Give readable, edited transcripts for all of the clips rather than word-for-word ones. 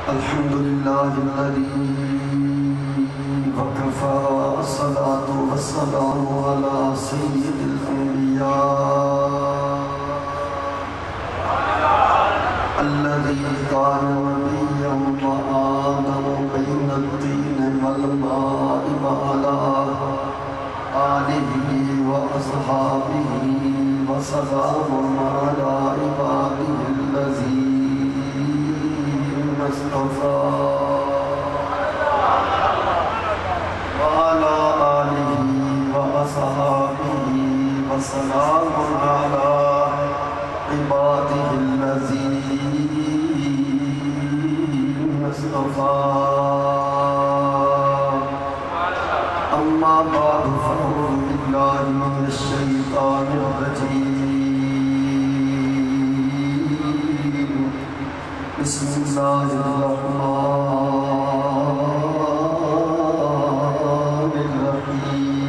الحمد لله الذي وكفى الصلاة والسلام على سيد الأنبياء الذي كان نبيا وآدم بين الطين والماء وعلى آله وأصحابه وسلام على عباده الذين اصطفى وعلى آله وأصحابه وسلام على عباده الذين اصطفى أما بعد فأعوذ بالله من الشيطان الرجيم بسم الله الرحمن الرحيم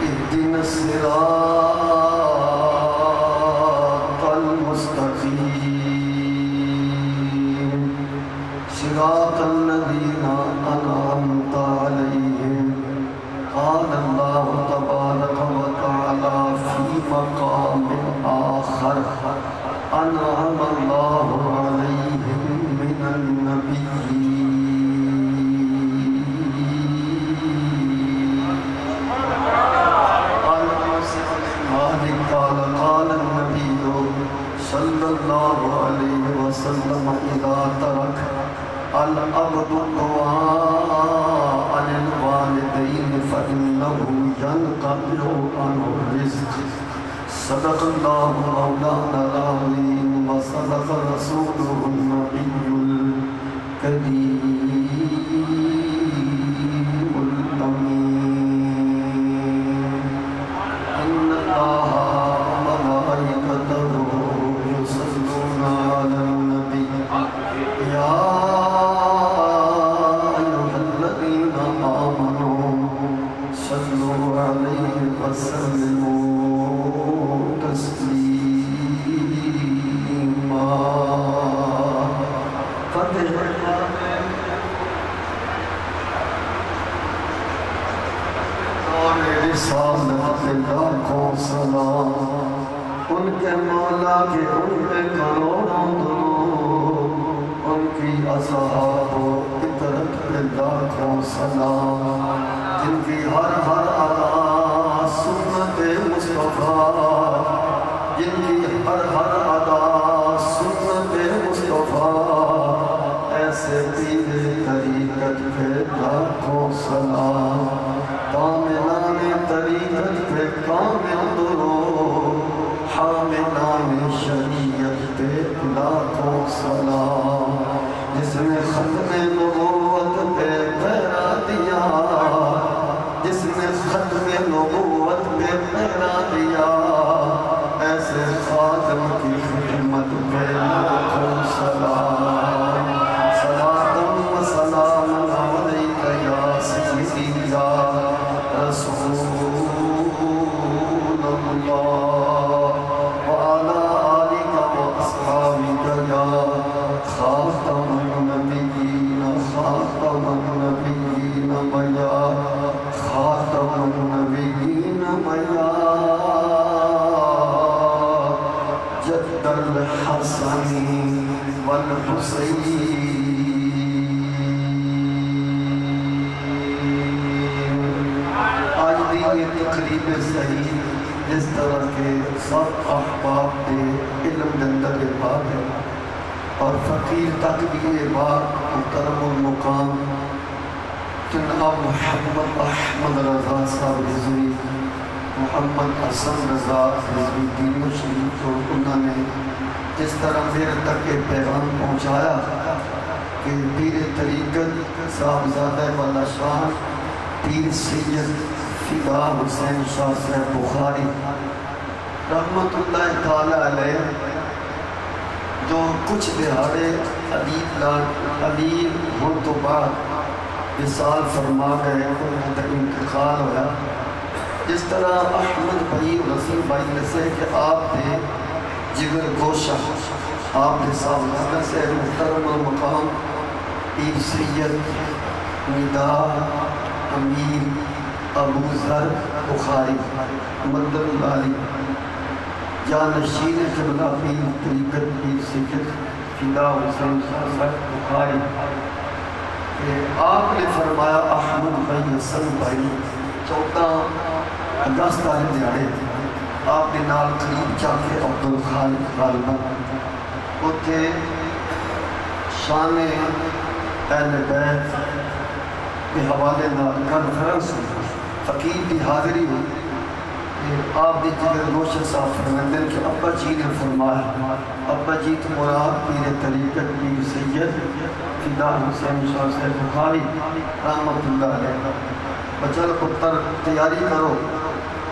اهدنا الصراط المستقيم صراط الذين أنعمت عليهم قال الله تبارك وتعالى في مقام آخر أنعم الله عليهم من النبيين قال النبي صلى الله عليه وسلم إذا ترك العبد الدعاء للوالدين فإنه ينقطع عنه الرزق صدق الله مولانا العظيم وصدق رسوله النبي الكريم الأمين إن الله وملائكته يصلون على النبي يا أيها الذين آمنوا صلوا عليه وسلموا تسليما رسالت لاکھوں سلام ان کے مولا کے ان پہ کروڑوں درود ان کی اصحاب و اطرت پہ لاکھوں سلام جن کی ہر ہر ادا سنت مصطفیٰ جن کی ہر ہر ادا سنت مصطفیٰ ایسے پیر طریقت پہ لاکھوں سلام کاملان طریقت پہ کامل درود حاملان شریعت پہ لاکھوں سلام جس نے ختم نبوت پہ پہرا دیا جس نے ختم نبوت پہ پہرا دیا ایسے خادم کی خدمت پہ لاکھوں سلام صلاتم و سلام علیک یا سیدی یا رسول اللہ وعلى آلك وأصحابك يا خاتم النبيين خاتم النبيين ويا خاتم النبيين ويا جد الحسن والحسين تقریب صحیح جس طرح کے سب احباب کے علم دندر بات ہے اور فقیر تک بھی یہ بات محترم المقام جناب محمد احمد رضا صاحب رضوی محمد حسن رضا رضوی دین شریف کو انہوں نے جس طرح میرے تک کے پیغام پہنچایا کہ پیر طریقت صاحبزادہ والا شاہ پیر سید فدا حسین شاہ صاحب بخاری رحمت اللہ تعالیٰ علیہ جو کچھ دہاڑے ادیب ہون تو بعد وصال فرما گئے انہیں تک انتقال ہوا جس طرح احمد بھائی رسیم بھائی نے سے کہ آپ تھے جگر گوشہ آپ کے سامنے سے محترم المقام پیر سید ندا امیر ابو ذر بخاری مدن العالی جانشین قبلہ پیر طریقت پیر سید فدا حسین صاحب بخاری کہ آپ نے فرمایا احمد بھائی حسن بھائی 14 اگست والے دیہڑے آپ نے نال قریب جا کے عبدالخالق غالبہ اتنے شان اہل بیت کے حوالے نال کانفرنس فقیر کی حاضری ہوئی کہ آپ نے جگر روشن صاحب فرمائیں کہ ابا جی نے فرمایا ابا جی تو مراد پیر طریقت پیر سید فدا حسین شاہ سے بخاری رحمت اللہ علیہ بچل پتر تیاری کرو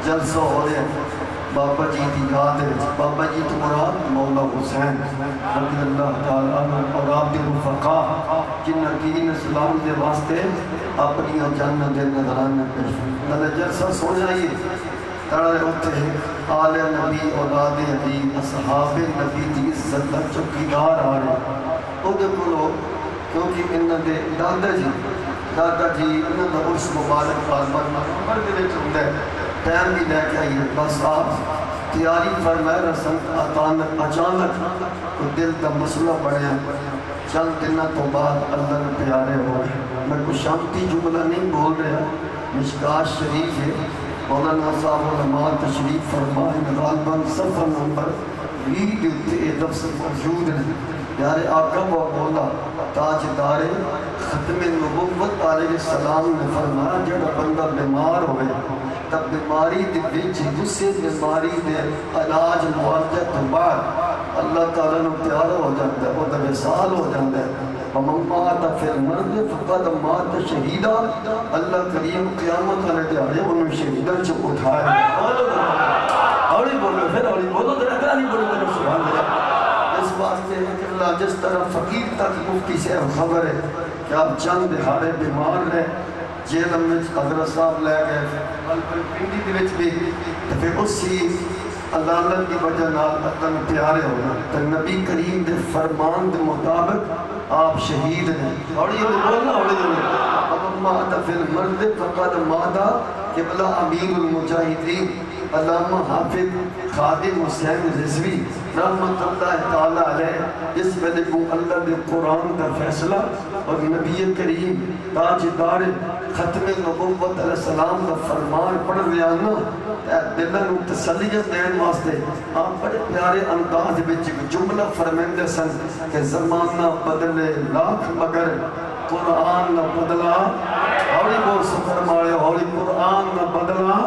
جلسہ ہو رہے بابا جی کی یاد ہے بابا جی تو مراد مولا حسین رضی اللہ تعالیٰ عنہ اور آپ کے رفقا جن دین اسلام کے واسطے اپنی جنت دے نظرانے پیش نہ جلسہ سو جائیے تڑے ہوتے آل نبی اولاد علی اصحاب نبی دی عزت کا چوکیدار آ رہے وہ دیکھو لوگ کیونکہ انہوں نے دادا جی انہوں نے عرص مبارک فارمت نمبر کے لئے چندے ٹائم بھی لے کے آئیے بس آپ تیاری فرمائے رسن اچانک تو دل کا مسئلہ بڑھے چند دنہ تو بعد اللہ نے پیارے ہو میں کچھ شانتی جملہ نہیں بول رہا مشکات شریف ہے مولانا صاحب علماء تشریف فرمائے غالباً صفحہ نمبر 20 کے لفظ موجود ہے پیارے آقا و مولا تاجدار ختم نبوت علیہ السلام نے فرمایا جڑا بندہ بیمار ہوئے تب بیماری دے بچ جسے بیماری دے علاج معالجہ تو بعد اللہ تعالیٰ نے پیارا ہو جاتا ہے وہ دا وصال ہو جاتا ہے وَمَنْ مَاتَ فِي الْمَرْضِ فَقَدْ مَاتَ شَهِيدًا اللہ کریم قیامت علیہ دیارے انہوں شہیدہ چپ اٹھائے اولی بولو پھر اولی بولو در اکرانی بولو در سبحان اللہ اس بات میں کہ اللہ جس طرح فقیر تک مفتی سے خبر ہے کہ آپ چند دہارے بیمار رہے جیلم میں حضرت صاحب لے گئے پنڈی کے وچ بھی پھر اسی عدالت کی وجہ نال وطن پیارے ہو گئے تو نبی کریم دے فرمان دے مطابق آپ شہید ہیں اور یہ بولنا اور یہ اب مات فی المرد فقد مادا قبلہ امیر المجاہدین علامہ حافظ خادم حسین رضوی رحمت اللہ تعالیٰ علیہ اس ویلے کو اللہ دے قرآن کا فیصلہ اور نبی کریم تاجدار ختم نبوت علیہ السلام کا فرمان پڑھ ریانا دلن تسلیت دین واسطے آپ بڑے پیارے انداز بچ جملہ فرمیندے سن کہ زمانہ بدلے لاکھ مگر قرآن نہ بدلا ہولی بول سفر مارے ہولی قرآن نہ بدلا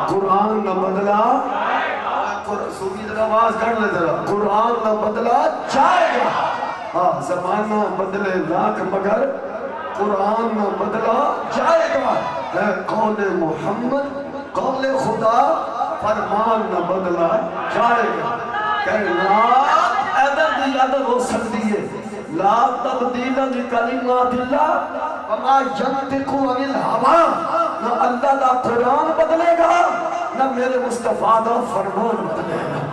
قرآن نہ بدلا صوفی در آواز کر لے درہ قرآن نہ بدلا جائے گا زمانہ بدلے لاکھ مگر قرآن نہ بدلا جائے گا ہے قول محمد قول خدا فرمان نہ بدلا جائے گا کہنا ایدر دی عدد ہو سکتی ہے لا تبدیل لکلمات اللہ وما ینطق عن الہوا نہ اللہ دا قرآن بدلے گا نہ میرے مصطفیٰ دا فرمان بدلے گا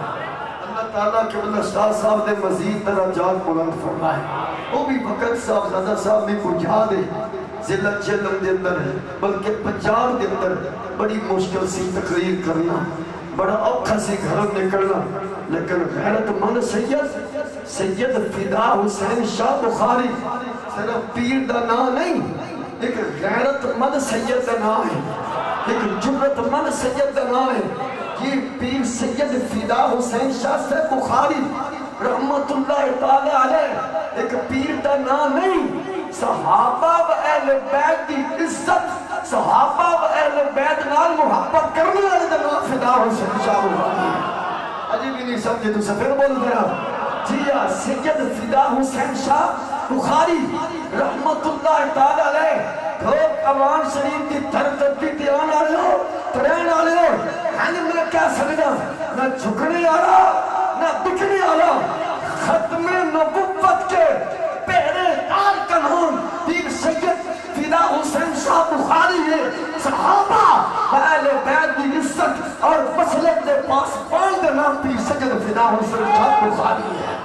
اللہ تعالیٰ کے اللہ شاہ صاحب نے مزید درجات بلند فرمائے وہ بھی وقت صاحب زیادہ صاحب نے بجھا دے ذلت جلم دے اندر ہے بلکہ پنجاب دے اندر بڑی مشکل سی تقریر کرنا بڑا اوکھا سی گھروں نکلنا لیکن غیرت مند سید فدا حسین شاہ بخاری صرف پیر دا نا نہیں ایک غیرت مند سید دا نا ہے ایک جرت مند سید دا نا ہے یہ پیر سید فدا حسین شاہ سے بخاری رحمت اللہ تعالیٰ علیہ ایک پیر دا نا نہیں صحابہ و اہل بیت دی عزت صحابہ و اہل بیت نال محبت کرنے والے دا نا فدا حسین شاہ بخاری عجیب ہی نہیں سمجھے تو سفر بول دیا جیا سید فدا حسین شاہ بخاری رحمت اللہ تعالیٰ علیہ لوگ امان شریف کی ترتبی دیان آ رہے ہو ترین آ رہے ہو ہنی میں کیا سمجھا نہ جھکنے آ رہا نہ بکنے آ رہا ختم نبوت کے پہرے دار کنہون پیر سید فدا حسین شاہ بخاری نے صحابہ اہل بیت دی عزت اور مسلک دے پاس پان دے نام پیر سید فدا حسین شاہ بخاری ہے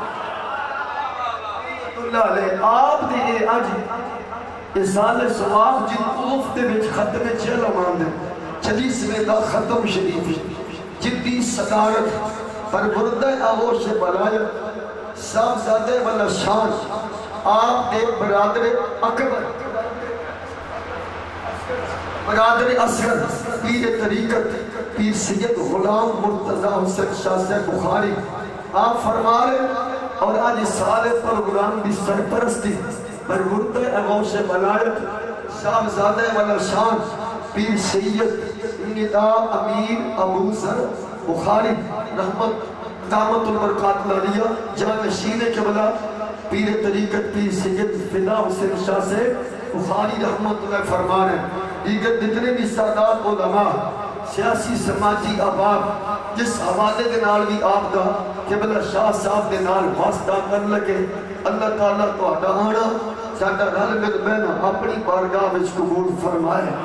اللہ علیہ آپ دے آج ازال سواب جن اوف دے وچ ختم چلو مان دے چلیس میں دا ختم شریف جدی صدارت پر بردہ آغوش سے بلایا صاحبزادے والا شان آپ دے برادر اکبر برادر اصغر پیر طریقت پیر سید غلام مرتضی حسین شاہ سے بخاری آپ فرما رہے اور آج سارے پروگرام بھی سرپرستی پر بردہ آغوش سے بلایا صاحبزادے والا شان پیر سید ندا امیر ابو ذر بخاری رحمت دامت البرکات العالیہ جانشین قبلہ پیر طریقت پیر سید فدا حسین شاہ سے بخاری رحمت اللہ فرمان ہے دیگر جتنے بھی سادات علماء سیاسی سماجی احباب جس حوالے کے نال بھی آپ کا قبلہ شاہ صاحب کے نال واسطہ کر لگے اللہ تعالیٰ تو اٹھا آنا ساڈا رل مل بہنا اپنی بارگاہ وچ قبول فرمائے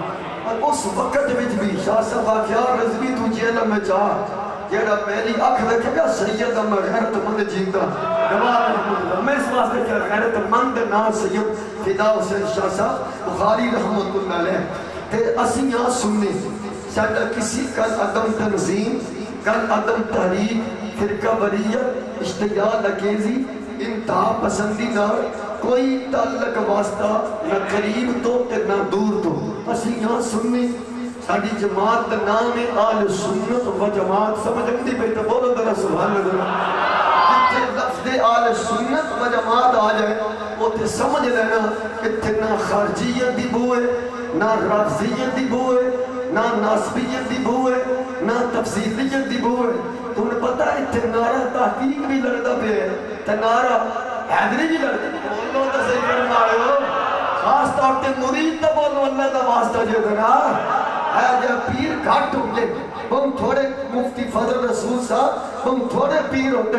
اور اس وقت وچ بھی شاہ صاحب آخیا رضوی تو جیل میں چاہ جیڑا پہلی اکھ رکھے گا سید میں غیرت مند جیتا گواہ رحمت اللہ میں اس واسطے کہ غیرت مند نا سید فدا حسین شاہ صاحب بخاری رحمت اللہ علیہ تے اسی یہاں سننے ساڈا کسی کل عدم تنظیم کل عدم تحریک فرقہ وریت اشتغال انگیزی انتہا پسندی نہ کوئی تعلق واسطہ نہ قریب تو نہ دور تو اسی یہاں سننے ساڑھی جماعت دا نام ہے آل سنت و جماعت سمجھ اگدی بیٹا بولو درہ سبحان اللہ جتے لفظ آل سنت و جماعت آ جائے وہ تے سمجھ لینا اتنا خارجیت دی بوئے نہ رافضیت دی بوئے نہ ناسبیت دی بوئے نہ تفصیلیت دی بوئے تو انہیں پتا ہے تے نعرہ تحقیق بھی لڑتا پہ ہے تے نعرہ حیدری بھی لڑتا بولو تو صحیح کرنا آئے ہو خاص طور تے مرید تا بولو اللہ تا واسطہ جو دنا ہے جب پیر گھٹ ہوگے ہم تھوڑے مفتی فضل رسول صاحب ہم تھوڑے پیر ہوتے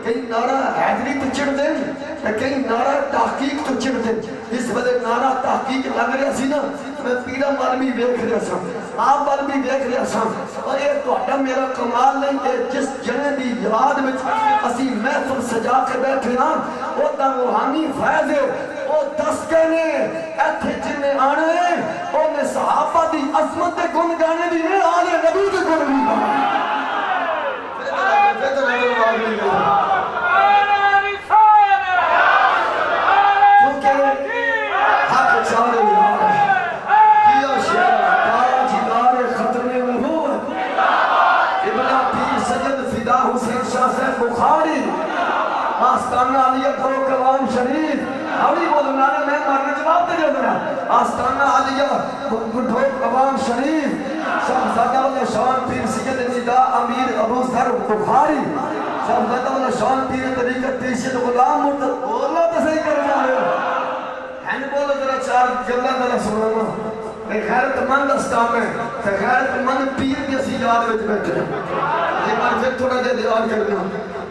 کہیں نعرہ حیدری تو چڑھ دیں کہیں نعرہ تحقیق تو چڑھ دیں اس وجہ نعرہ تحقیق لگ رہا سی نا میں پیرا مال بھی دیکھ رہا سا آپ مال بھی دیکھ رہا سا اور یہ تو اٹھا میرا کمال نہیں کہ جس جنے دی یاد میں اسی محفل سجا کے بیٹھے نا وہ تا روحانی فیض ہے وہ دس کہنے ایتھے جننے آنے انہیں صحابہ دی عظمت گن گانے دی نہیں آلے نبی دی گن بھی کیونکہ حق چارے یار کیا شہر تاج دار ختم نبوت ابن پیر سید فدا حسین شاہ سے بخاری آستانہ علیہ کرو کلام شریف اولی بولنا ہے میں مارنے جواب دے دینا آستانہ علیہ گھٹو قوام شریف شہزادہ اللہ شان پیر سید ندا امیر ابو ذر بخاری شہزادہ اللہ شان پیر طریقت پیر سید غلام مرتضی بولنا تو صحیح کرنا ہے ہین بولو ذرا چار گلہ ذرا سنانا غیرت مند استام ہے غیرت مند پیر بھی اسی یاد وچ بیٹھے ایک بار پھر تھوڑا دے دیوار کرنا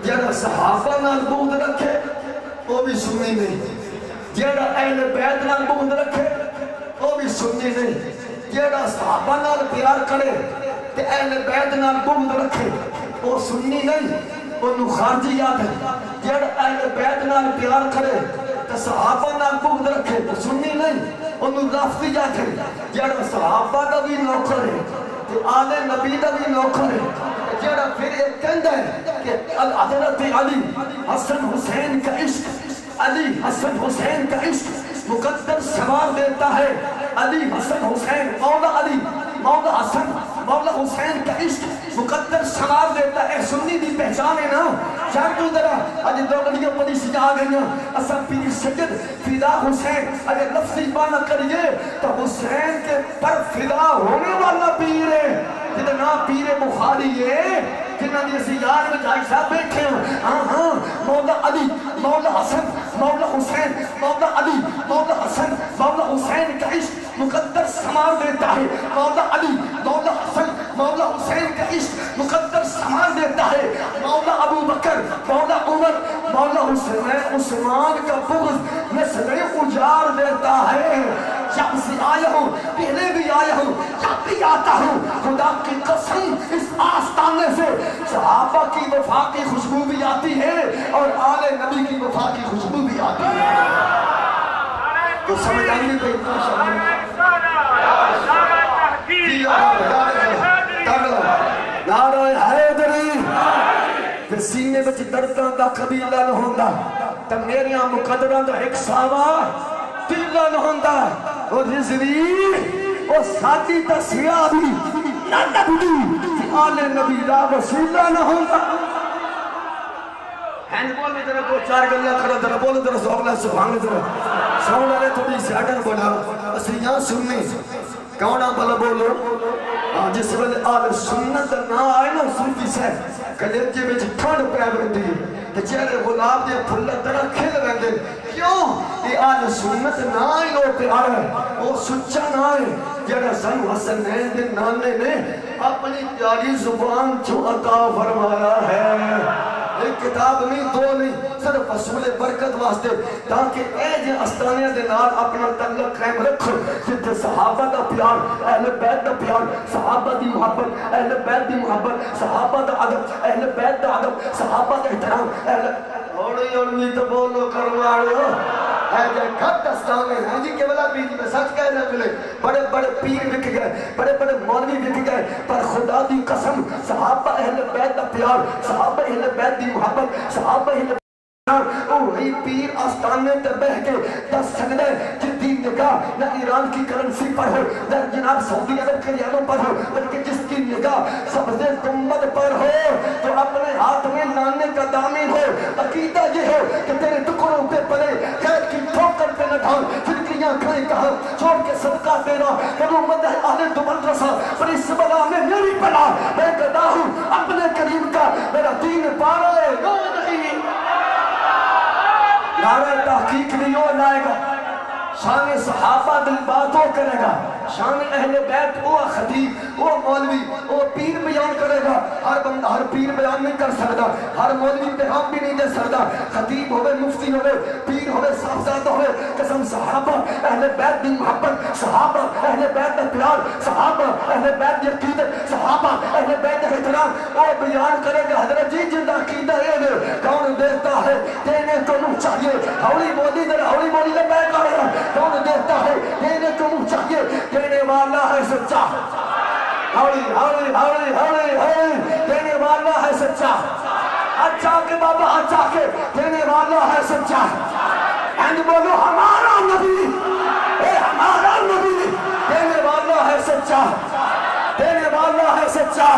جیڑا صحابہ نال بغض رکھے وہ بھی سنی نہیں جیڑا اہل بیت نال بغض رکھے وہ بھی سنی نہیں جیڑا صحابہ نال پیار کرے تے اہل بیت نال بغض رکھے وہ سنی نہیں وہ خارجی یاد ہے جیڑا اہل بیت نال پیار کرے تے صحابہ نال بغض رکھے وہ سنی نہیں وہ رافضی یاد ہے جیڑا صحابہ دا بھی نوکر ہے تے آل نبی دا بھی نوکر ہے جیڑا پھر ایک کہندہ ہے کہ حضرت علی حسن حسین کا عشق علی حسن حسین کا عشق مقدر سوار دیتا ہے علی حسن حسین مولا علی مولا حسن مولا حسین کا عشق مقدر سوار دیتا ہے سنی دی پہچان ہے نا شاید تو ذرا آج دو گلیوں پولیس جا گئی اصلا پیر سید فدا حسین اگر لفظی بانا کریے تو حسین کے پر فدا ہونے والا پیر ہے جتنا پیر بخاری ہے جنہاں دی اسی یاد میں جائی صاحب بیٹھے ہیں ہاں مولا علی مولا حسن مولا حسین مولا علی مولا حسن مولا حسین کا عشق مقدر سمار دیتا ہے مولا علی مولا حسن مولا حسین کا عشق مقدر سمار دیتا ہے مولا ابو بکر مولا عمر مولا حسین عثمان کا بغض نسل اجار دیتا ہے جب سے آیا ہوں پہلے بھی آیا ہوں جب بھی آتا ہوں خدا کی قسم اس آستانے سے صحابہ کی وفا کی خوشبو بھی آتی ہے اور آل نبی کی وفا کی خوشبو بھی آتی ہے تو سمجھ آئیے کہ اتنا نعرہ حیدری تے سینے بچ درداں دا قبیلہ نہ ہوندا تے میریاں مقدراں دا ایک ساوا تیلا نہ ہوندا او رضوی او ساتھی تا سیاہ بھی نہ نبی تے آل نبی دا وسیلہ نہ ہوندا ہینڈ بول میں ذرا دو چار گلیاں کرو ذرا بولو ذرا سبحان اللہ سبحان اللہ ساؤنڈ والے تھوڑی سیاٹن بنا اسی یہاں سننے کونہ بلا بولو جس ویلے آل سنت نہ آئے نا صوفی سے کلیجے میں ٹھنڈ پہ بندی کہ چہرے گلاب دے پھل طرح کھل رہے کیوں یہ آل سنت نہ آئے وہ پیار ہے وہ سچا نہ آئے جڑا سن حسن دے نانے نے اپنی پیاری زبان جو عطا فرمایا ہے ایک کتاب نہیں دو نہیں صرف رسول برکت واسطے تاکہ اے جے استانے دے نال اپنا تعلق قائم رکھو جتے صحابہ دا پیار اہل بیت دا پیار صحابہ دی محبت اہل بیت دی محبت صحابہ دا ادب اہل بیت دا ادب صحابہ دا احترام اہل اوڑی تو بولو کرواڑو اے جے گھٹ استانے ہیں جی کیولا بیجی میں سچ کہنا ملے بڑے بڑے پیر بک گئے بڑے بڑے مولوی بک گئے پر خدا دی قسم صحابہ اہل بیت دا پیار صحابہ اہل بیت دی محبت صحابہ اہل وہی پیر آستانے تے بہ کے دس سکتے جدی نگاہ نہ ایران کی کرنسی پر ہو نہ جناب سعودی عرب کے ریالوں پر ہو بلکہ جس کی نگاہ سبز گنبد پر ہو تو اپنے ہاتھ میں لانے کا دامن ہو عقیدہ یہ ہو کہ تیرے ٹکڑوں پہ پلے خیر کی ٹھوکر پہ نہ ڈھال فکریاں کھائیں کہا چھوڑ کے صدقہ دینا کہ وہ مدہ اہل دو مدرسہ پر اس بلا میں میری بلا میں گدا ہوں اپنے کریم کا میرا دین پارا ہے نو نہیں نعرہ تحقیق نہیں ہو لائے گا شان صحابہ دل باتوں کرے گا شان اہل بیت وہ خطیب وہ مولوی وہ پیر بیان کرے گا ہر بندہ ہر پیر بیان نہیں کر سکتا ہر مولوی پیغام بھی نہیں دے سکتا خطیب ہوئے مفتی ہوئے پیر ہوئے صاحبزادہ ہوئے قسم صحابہ اہل بیت دی محبت صحابہ اہل بیت دا پیار صحابہ اہل بیت دی عقیدت صحابہ اہل بیت دا احترام وہ بیان کرے گا حضرت جی جن دا عقیدہ ہے کون دیتا ہے دینے کو منہ چاہیے ہولی بولی در ہولی بولی در بیت کرے گا کون دیتا ہے دینے کو منہ چاہیے دینے والا ہے سچا ہولی ہولی ہولی ہولی ہولی دینے والا ہے سچا اچھا کے بابا اچھا کے دینے والا ہے سچا اینڈ بولو ہمارا نبی اے ہمارا نبی دینے والا ہے سچا دینے والا ہے سچا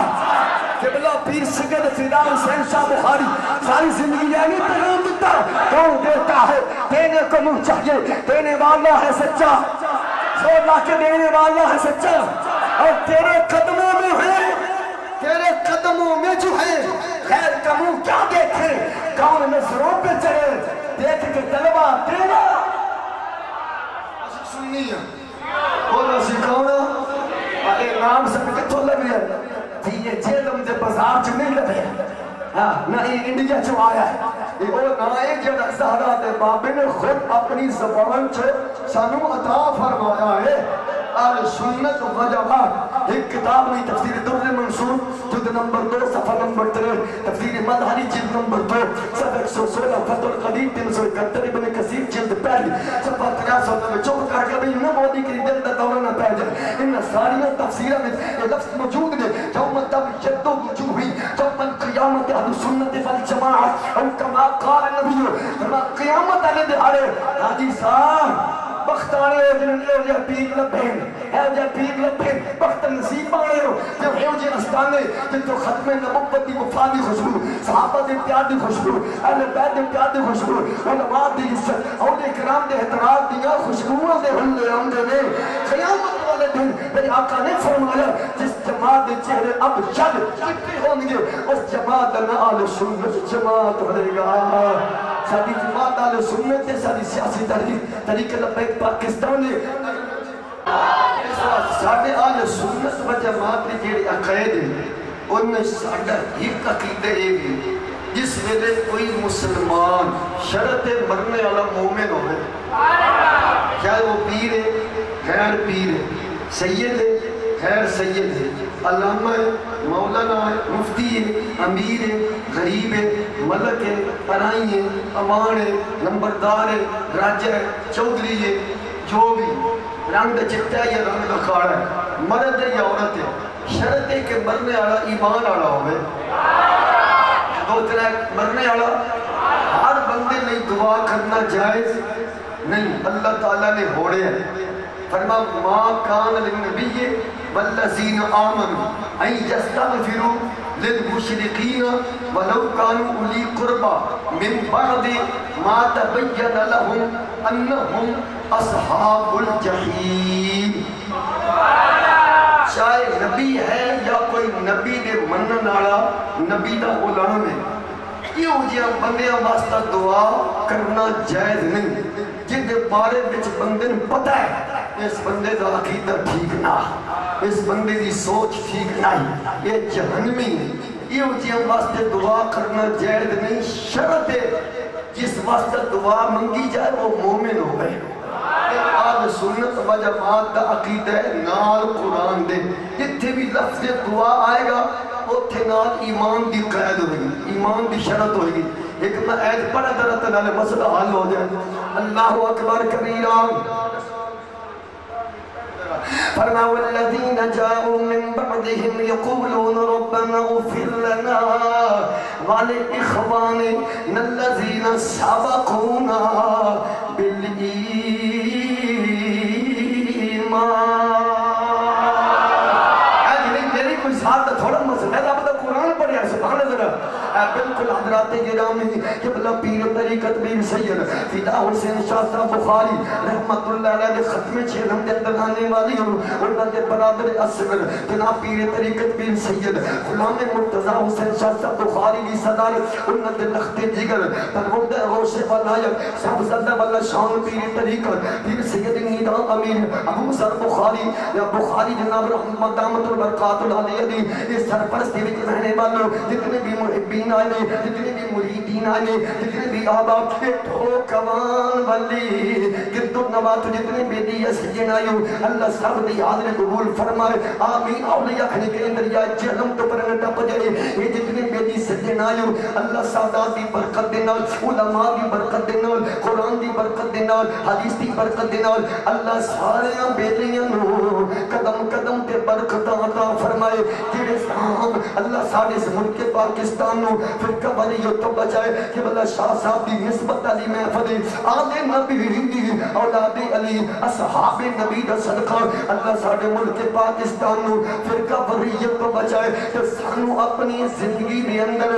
قبلہ پیر سید فدا حسین شاہ بخاری ساری زندگی یعنی پیغام دیتا کون دیتا ہے دینے کو منہ چاہیے دینے والا ہے سچا چھوڑ لا کے دینے والا ہے سچا اور تیرے قدموں میں ہے تیرے قدموں میں جو ہے خیر کا منہ کیا دیکھے کون نظروں پہ چڑھے دیکھ کے طلبہ تیرا سننی ہے بولا سکھونا اے نام سے کتھو لگی ہے یہ جیلم دے بازار جو نہیں لگے نہ یہ انڈیا جو آیا ہے یہ وہ نائے جڑا زہرہ دے بابے نے خود اپنی زبان چھے سانو عطا فرمایا ہے آل سنت و جماعت ایک کتاب میں تفسیر در منصور جلد نمبر 2 صفحہ نمبر 3 تفسیر مدہری جلد نمبر 2 صفحہ 116 فتح القدیر 371 ابن کثیر جلد پہلی صفحہ 300 میں چوک کر کے بھی نہ بودی کی دل دا دورہ نہ پہ جائے ان ساریاں تفسیرہ میں یہ لفظ موجود ہے یوم تب جدو وجوہی جب من قیامت اہل سنت والجماعت او کما قال نبی قیامت علی دہارے حاجی صاحب بختانے ہو جنہوں نے جو پیر لبھین ہے جو پیر لبھین بخت نصیب بانے ہو جو ہے جو استانے جن تو ختم نبوت دی وفا دی خوشبو صحابہ دی پیار دی خوشبو اہل بیت دی پیار دی خوشبو علماء دی عزت اولیاء کرام دے احترام دیا خوشبوؤں دے ہلے آمدے نے قیامت والے دن میرے آقا نے فرمایا جس جماعت دے چہرے اب جد چپے ہوں گے اس جماعت دن آل سنت جماعت ہوئے گا ساری جماعت آل سنت تے ساری سیاسی طریقہ لبیک پاکستان نے ساڑھے آل سنت و جماعت نے جیڑے عقائد ہیں ان میں ساڑھا ایک عقیدہ ایک ہے جس ویلے کوئی مسلمان شرط مرنے والا مومن ہوئے چاہے وہ پیر ہے خیر پیر ہے، سید ہے خیر سید ہے، علامہ ہے، مولانا ہے، مفتی ہے، امیر ہے، غریب ہے، ملک ہے، ارائی ہے، امان ہے، نمبردار ہے، راجہ ہے، چودھری ہے، جو بھی رنگ دا چٹا ہے یا رنگ دا کھاڑا ہے، مرد ہے یا عورت ہے، شرط ہے کہ مرنے والا ایمان والا ہوئے، دو طرح مرنے والا ہر بندے میں دعا کرنا جائز نہیں، اللہ تعالیٰ نے ہوڑے ہیں، فرما ما کان للنبی والذین آمنوا ان یستغفروا للمشرکین ولو کانوا اولی قربا من بعد ما تبین لهم انہم اصحاب الجحیم۔ چاہے نبی ہے یا کوئی نبی دے منن والا نبی دا غلام ہے، یہ جہاں بندیاں واسطہ دعا کرنا جائز نہیں، جن دے بارے وچ بندے نے پتہ ہے اس بندے دا عقیدہ ٹھیک نہ، اس بندے دی سوچ ٹھیک نہیں، یہ جہنمی ہے، یہ جہاں واسطے دعا کرنا جائز نہیں، شرط ہے جس واسطہ دعا منگی جائے وہ مومن ہو گئے۔ آل سنت و جماعت دا عقیدہ ہے نال قرآن دے، جتھے بھی لفظ دعا آئے گا اتھے نال ایمان دی قید ہوئے گی، ایمان دی شرط ہوئے گی۔ ایک میں عید پڑھا درہتا نالے مسئلہ حل ہو جائے، اللہ اکبر کبیران۔ فرما والذین جاؤوا من بعدهم یقولون ربنا اغفر لنا ولإخواننا الذین سبقونا بالایمان۔ میری کوئی ساتھ تھوڑا مسئلہ ہے، آپ قرآن پڑھیا سبحان اللہ، بالکل حضرات گرامی قبلہ پیر طریقت پیر سید فدا حسین شاہ صاحب بخاری رحمت اللہ علیہ دے ختم چھلم دے اندر آنے والی انہاں دے برادر اصغر جناب پیر طریقت پیر سید غلام مرتضی حسین شاہ صاحب بخاری کی صدر انہاں دے لخت جگر پرورد غوث ولایت صاحب زدہ والا شان پیر طریقت پیر سید نیدان امیر ابو سر بخاری یا بخاری جناب رحمت دامت البرکات العلیہ دی اس سرپرستی وچ رہنے والوں جتنے بھی محبین آئے جتنے بھی مریدین آئے جتنے بھی آباب ٹھوکوان والی گردو نوات جتنے بھی دیا سجن آئے اللہ سب دی حاضر قبول فرمائے آمین اولیاء کھنے کے اندر یا جہنم تو پر ٹپ جائے یہ جتنے بھی دی سجن آئے اللہ سعادات دی برکت دینا علماء دی برکت دینا قرآن دی برکت دینا حدیث دی برکت دینا اللہ سارے بیلیاں نو قدم قدم تے برکت عطا فرمائے جڑے سام اللہ سارے اس ملک پاکستان نو فرقہ ولیو تو بچائے کہ بلہ شاہ صاحب دی نسبت علی محفظ آل نبی اولاد علی اصحاب نبی دا صدقہ اللہ سارے ملک پاکستان نو فرقہ ولیو تو بچائے کہ سانو اپنی زندگی دے اندر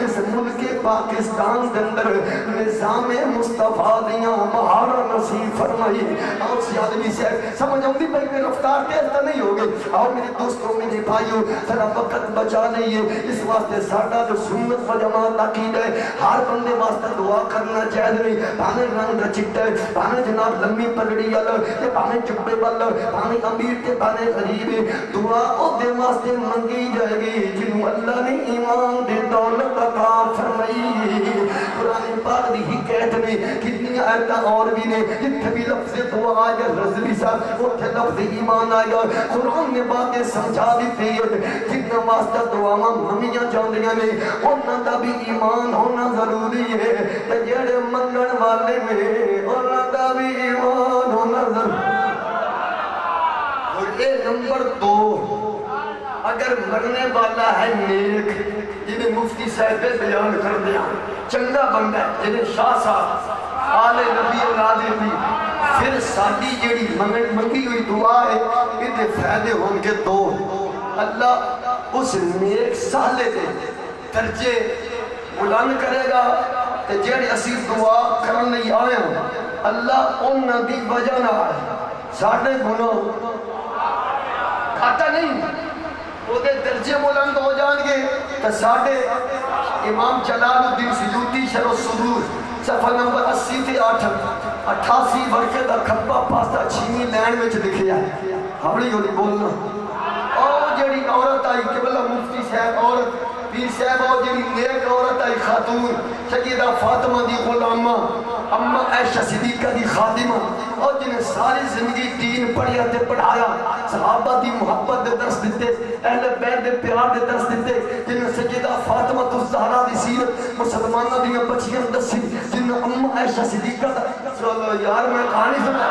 اس ملک پاکستان دے اندر نظام مصطفیٰ دیاں بہارا نصیب فرمائی اور سیادمی سے سمجھ آؤں دی بھائی میں رفتار تیز نہیں ہوگی اور میرے دوستوں میرے بھائیوں ذرا وقت بچا لئیے اس واسطے ساڑھا جو سنت و جماعت عقید ہے ہر بندے واسطہ دعا کرنا جائز نہیں پانے رنگ دا چٹا ہے پانے جناب لمبی پگڑی اللہ پانے چپے والا پانے امیر تے پانے غریب دعا او دے واسطے منگی جائے گی جنہوں اللہ نے ایمان دے دولت عطا فرمائی قرآن پاک دی حکایت میں کتنی آیتاں اور بھی نے جتنے بھی لفظ دعا آیا رضوی صاحب اتھے لفظ ایمان آیا قرآن نے باتیں سمجھا دیتے ہیں جتنا واسطہ دعا ممیاں چاندیاں نے انہاں دا بھی ایمان ہونا ضروری ہے کہ جڑے منگن والے میں انہاں دا بھی ایمان ہونا ضروری ہے۔ اور اے نمبر 2 اگر مرنے والا ہے نیک جنہیں مفتی صاحب بیان کر دیا چنگا بندہ ہے جنہیں شاہ صاحب آل نبی اولاد نبی پھر ساڈی جیڑی منگی ہوئی دعا ہے یہ فائدے ہوں گے 2 اللہ اس نیک سالے دے درجے بلند کرے گا کہ جیڑے اسی دعا کرنے لئی آئے ہیں اللہ انہاں دی وجہ نہ ساڑھے گناہ کھاتا نہیں وہ دے درجے بلند ہو جان گے کہ ساڑھے امام جلال الدین سیوطی شرح الصدور صفحہ نمبر 80 تے 88 برکے دا کھپا پاستا چھینی لین میں لکھیا ہمڑی ہوئی بولنا اور جڑی عورت آئی کہ بلہ مفتی صاحب عورت پیر صاحب اور جی نیک عورت آئی خاتون سیدہ فاطمہ دی غلامہ اماں عائشہ صدیقہ دی خادمہ اور جنہیں ساری زندگی دین پڑھیا تے پڑھایا صحابہ دی محبت دے درس دیتے اہل بیت دے پیار دے درس دیتے جنہیں سیدہ فاطمہ الزہرا دی سیرت مسلمانہ دی بچیاں دسی جنہیں اماں عائشہ صدیقہ دا چلو یار میں کہانی سنا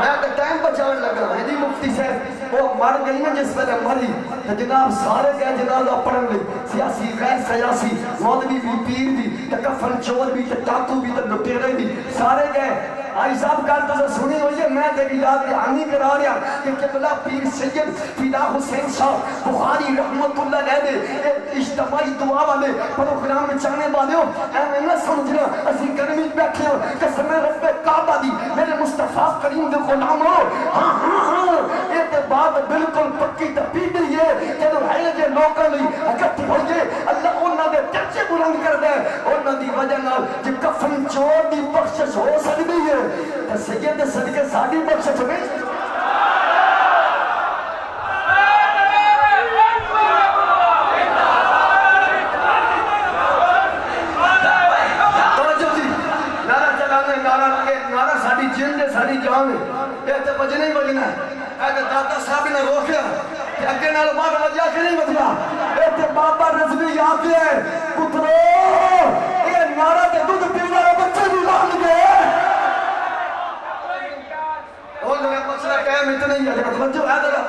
میں تو ٹائم بچان لگا ہے جی مفتی صاحب وہ مر گئی نا جس پہلے مری تو جناب سارے گئے جنازہ پڑھن لے سیاسی غیر سیاسی مولوی بھی پیر بھی کفن چور بھی ٹاکو بھی لٹیرے بھی سارے گئے آئی صاحب کل تو سنی ہوئی ہے میں تیری یاد دہانی کرا رہا کہ قبلہ پیر سید فدا حسین صاحب بخاری رحمت اللہ لے دے اجتماعی دعا والے پروگرام میں چاہنے والے ہو اے میں نہ سمجھنا اسی گرمی بیٹھے ہو قسم رب کعبہ دی میرے مصطفیٰ کریم دے غلام ہو ہاں ہاں ہاں یہ تے بات بالکل پکی تپی گئی ہے کہ تو ہے جے لوکاں لئی اکٹھے ہو جے اللہ انہاں دے چرچے بلند کر دے انہاں دی وجہ نال جے کفن چور دی بخشش ہو سکدی ہے تے سید صدقے ساڈی بخشش ہوے نعرہ ساڑی جن دے ساڑی جان ہے یہ تے بجنے ہی بجنا ہے اے تے داتا صاحب نے روکیا کہ اگے نال بعد وجہ کے نہیں بجنا یہ تے بابا رضوی آتے ہیں پترو یہ نعرہ تے دودھ پینے والے بچے بھی لان گئے اور لگا مسئلہ ٹائم اتنا ہی ہے توجہ ہے ذرا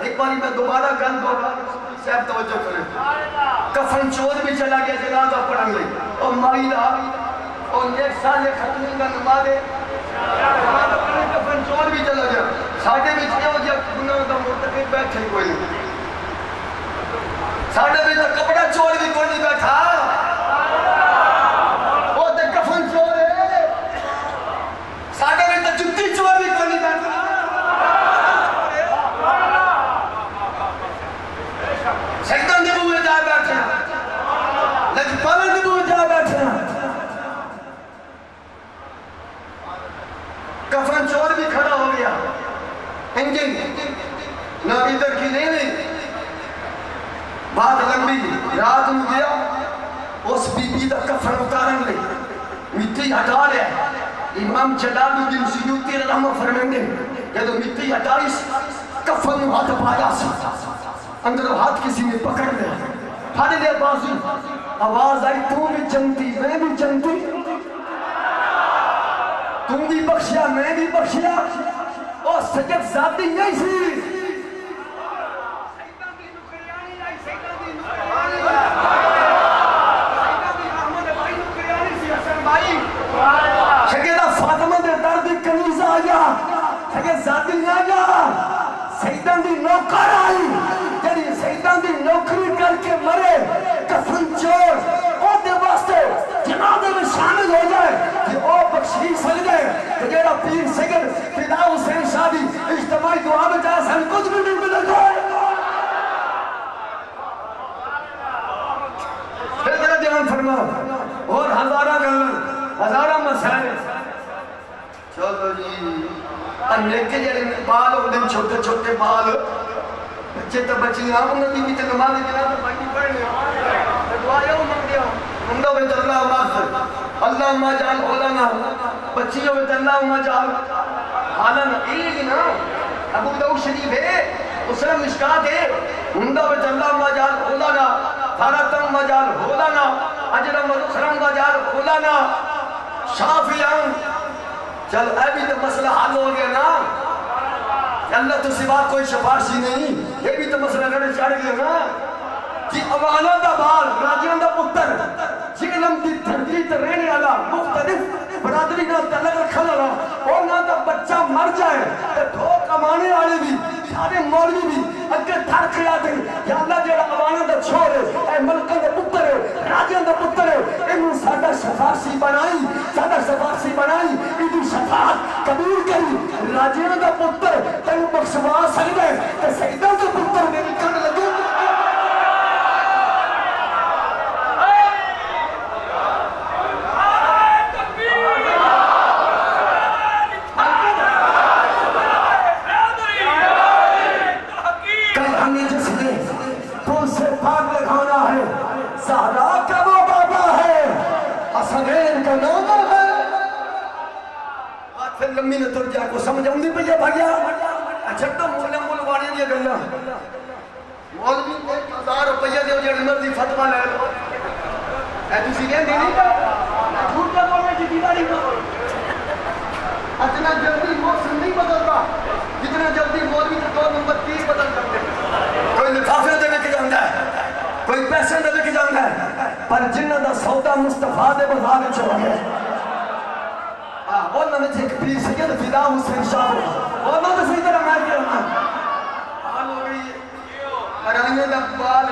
ایک باری میں دوبارہ گل دو صاحب توجہ کریں کفن چور بھی چلا گیا جنازہ پڑھن لئی اور مائدہ اور ایک سال ختم کا نمازے کفن چور بھی چلا گیا ساڑھے بھی چکے ہو گیا گناہ کا مرتقب بیٹھے کوئی نہیں ساڑھے بھی تو کپڑا چور بھی کوئی نہیں بیٹھا وہ تو کفن چور ہے ساڑھے بھی تو جتی چور بھی کوئی نہیں بیٹھا سیدان دی بوئے جا بیٹھے لجپالہ دی بوئے جا بیٹھے کفن چور بھی کھڑا ہو گیا انجن نہ ادھر کی نہیں بات لمبی رات میں گیا اس بی بی دا کفن اتارن لے مٹی ہٹا لیا امام جلال الدین سیوطی رحمہ فرمائیں کہ تو مٹی ہٹائیس کفن ہاتھ پایا سا اندر ہاتھ کسی نے پکڑ لیا پھاڑے لیا بازو آواز آئی تو بھی جنتی میں بھی جنتی تم بھی بخشیا میں بھی بخشیا اور سجد ذاتی نہیں سی سیدہ فاطمہ دے درد کنیز آیا سجد ذاتی نہیں آیا سیدہ دی نوکر آئی جنہی سیدہ دی نوکری کر کے مرے کفن چور او دے واسطے جنازے میں شامل ہو جائے کہ او بخشی سل گئے کہ جیڑا پیر سید فدا حسین شادی اجتماعی دعا میں جائے سن کچھ بھی نہیں ملے گئے پھر ذرا جوان فرماؤ اور ہزارہ گلن ہزارہ مسائل چلو جی انیکے جڑے بال ہو دن چھوٹے چھوٹے بال بچے تو بچی آپ انہوں نے بھی تو نماز جناب باقی پڑھنے دعا یہ مانگ دیا منڈو بیت اللہ مغفر اللہ ما جعل اولانا بچیوں بیت اللہ ما جعل حالانا ایک نا ابو داؤد شریف ہے اسلام مشکات ہے منڈو بیت اللہ ما جعل اولانا فارتم ما جعل اولانا اجرم و دخرم ما جعل اولانا شافیان چل اے بھی تو مسئلہ حل ہو گیا نا اللہ تو سوا کوئی شفارشی نہیں یہ بھی تو مسئلہ گھڑے چڑھ گیا نا جی امانہ دا بال راجیان دا پتر جی علم دی دھرتی تے رہنے والا مختلف برادری نہ تعلق رکھنے والا اور نہ دا بچہ مر جائے تے ٹھوک امانے والے بھی سارے مولوی بھی اگے تھر کھڑا دیں یا اللہ جڑا امانہ دا چھوڑ ہے اے ملکہ دا پتر ہے راجیان دا پتر ہے انہوں سادہ شفارشی بنائی سادہ شفارشی بنائی انہوں شفاعت قبول کری راجیان دا پتر تین بخشوا سکتے تے سیدہ دا پتر میری کن لگے پھر لمبی نے تر جا کو سمجھ آؤں دی پہ یہ بھاگیا اچھا تو مولے مولوانے دیا گلنا مولوی 1000 روپیہ دے جڑی مرضی فتویٰ لے لو اے تسی کہیں دینی جھوٹ کا بولنے کی دیواری کا اتنا جلدی موسم نہیں بدلتا جتنا جلدی مولوی کے 2 نمبر 3 بدل کرتے کوئی لفافے دے کے جاندا ہے کوئی پیسے دے کے جاندا ہے پر جنہ دا سودا مصطفیٰ دے بازار وچ ہو گیا انہوں نے ایک پیر سید فدا حسین شاہ انہوں نے صحیح طرح میں کیا حال ہو گئی ارانیہ دا بال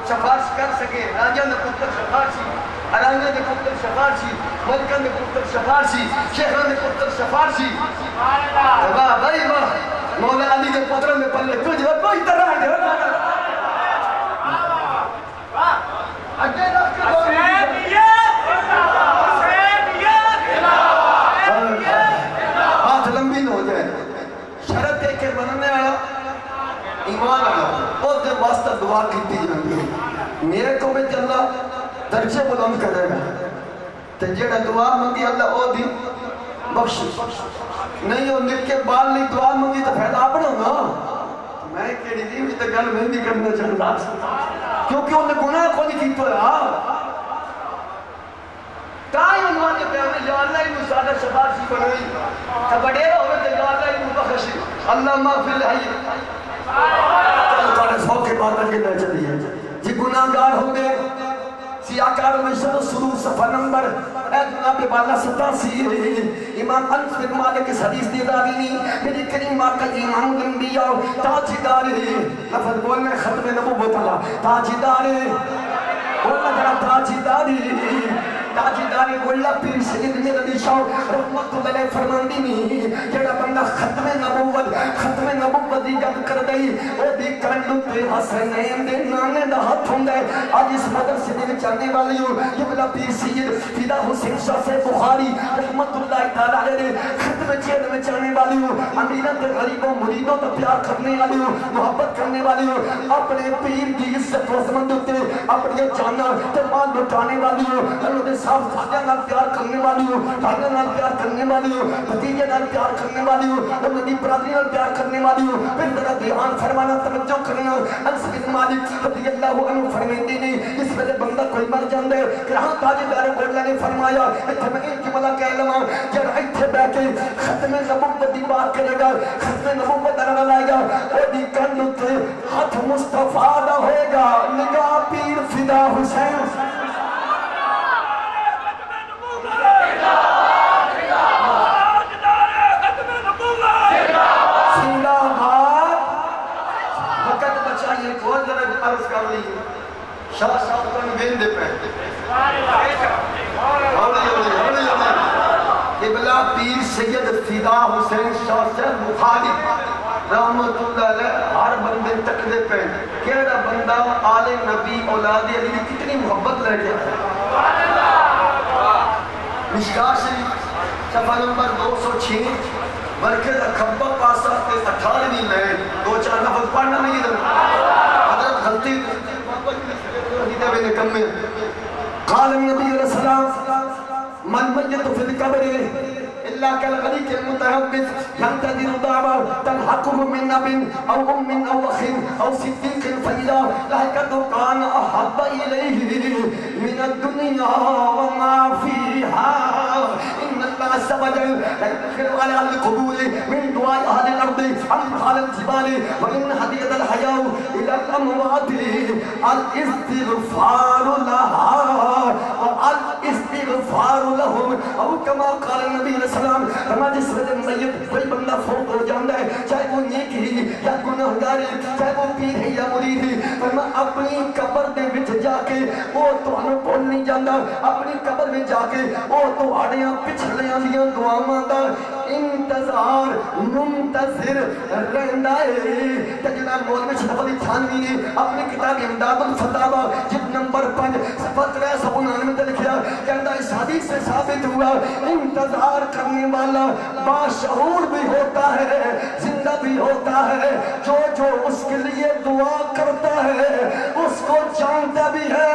شفارش کر سکے راجہ نے پتر شفارشی ارانیہ نے پتر شفارشی ملکہ نے پتر شفارشی شہرہ نے پتر شفارشی واہ بھائی واہ مولا علی کے پتروں میں پلے تجھ وہ کوئی طرح ہے اگے رکھ کے لمبی نہ ہو جائے شرط ہے کہ بننے آیا ایمان آیا اور دے واسطہ دعا کیتی جاندی ہے میرے کو میں اللہ درجے بلند کرے گا تے جڑا دعا منگی اللہ او دی بخش نہیں ہو نک کے بال نہیں دعا منگی تو فائدہ اپنا نا میں کہڑی دی ہوئی تو گل میں نہیں کرنا چاہتا کیونکہ انہیں گناہ کو نہیں کیتا ہے تائی عنوان کے پیامے یا اللہ انہوں سادہ شفارشی بنائی تا بڑے ہوئے تو یا اللہ انہوں بخشی اللہ مغفر لہی چلو تانے سو کے بعد کے لئے چلی ہے جی گناہگار ہوں گے سیاکار مشہد سرور صفحہ نمبر اے جناب بالا 87 امام انس بن مالک اس حدیث دیدارینی میری کریم آقا امام الانبیاء تاجدار لفظ بولنے ختم نبوت اللہ تاجدار بولنا جرا تاجداری تاجداری گولا پیر سید میرا دیشاو رحمت اللہ علیہ فرماندی نہیں جڑا بندہ ختم نبوت دی گل کر دئی او دی کنڈو تے حسنین دے نانے دا ہاتھ ہوں گئے آج اس مدرسے دے وچ آنے والی ہوں یہ بلا پیر سید فدا حسین شاہ سے بخاری رحمت اللہ تعالی علیہ ختم چید میں چانے والی ہوں امیرت غریبوں مریدوں تو پیار کرنے والی ہوں محبت کرنے والی ہوں اپنے پیر کی عزت و عظمت ہوتے اپنے جانا تے مال لٹانے والی ہوں اللہ صاحب زادہ نال پیار کرنے والی ہوں بھاگہ نال پیار کرنے والی ہوں بھتیجے نال پیار کرنے والی ہوں اور ندی برادری نال پیار کرنے والی ہوں پھر ذرا دھیان فرمانا توجہ کرنا انس بن مالک رضی اللہ عنہ فرمیندی نہیں اس ویلے بندہ کوئی مر جاندے کہ ہاں تاجدار گولا نے فرمایا اتھے میں ایک ملا کہہ لما جب اتھے بیٹھے ختم نبوت دی بات کرے گا ختم نبوت درہ لائے گا اور دی کنڈ تے ہاتھ مصطفیٰ دا ہوئے گا نگاہ پیر فدا حسین عرض کر لی شاہ صاحب کا نوین دے پہنتے قبلہ پیر سید فدا حسین شاہ سے بخاری رحمت اللہ علیہ ہر بندے تک دے پہنتے کیڑا بندہ آل نبی اولاد علی دی کتنی محبت لے گیا مشکار شریف صفحہ نمبر 206 برکت اکھبہ پاسا 18ویں میں 2-4 لفظ پڑھنا نہیں حضرت غلطی قال النبي عليه السلام من ميت في القبر إلا كالغريق المتهبث ينتظر دعوة تلحقه من أب أو أم أو أخ أو صديق فإذا لحقته كان أحب إليه من الدنيا وما فيها إن الله عز وجل يدخل على القبور من دعاء أهل الأرض أمثال الجبال وإن هدية الحياة إلى الأموات الاستغفار لها والاستغفار لهم أو كما قال النبي علیہ السلام فرما جس وجہ میت کوئی بندہ فوت ہو جاندہ ہے چاہے وہ نیک ہی یا گناہگار ہے چاہے وہ پیر ہے یا مرید ہے فرما اپنی قبر دے وچ جا کے وہ تو انہوں بول نہیں جاندہ اپنی قبر میں جا کے وہ تو آڑیاں پچھلیاں دیاں دعاواں دا انتظار منتظر رہندہ ہے تجنہ مولوی شرف علی تھانوی نے اپنی کتاب امداد الفتاوہ جلد نمبر 5 صفحہ 399 میں لکھا کہتا اس حدیث سے ثابت ہوا انتظار کرنے والا باشعور بھی ہوتا ہے زندہ بھی ہوتا ہے جو جو اس کے لیے دعا کرتا ہے اس کو جانتا بھی ہے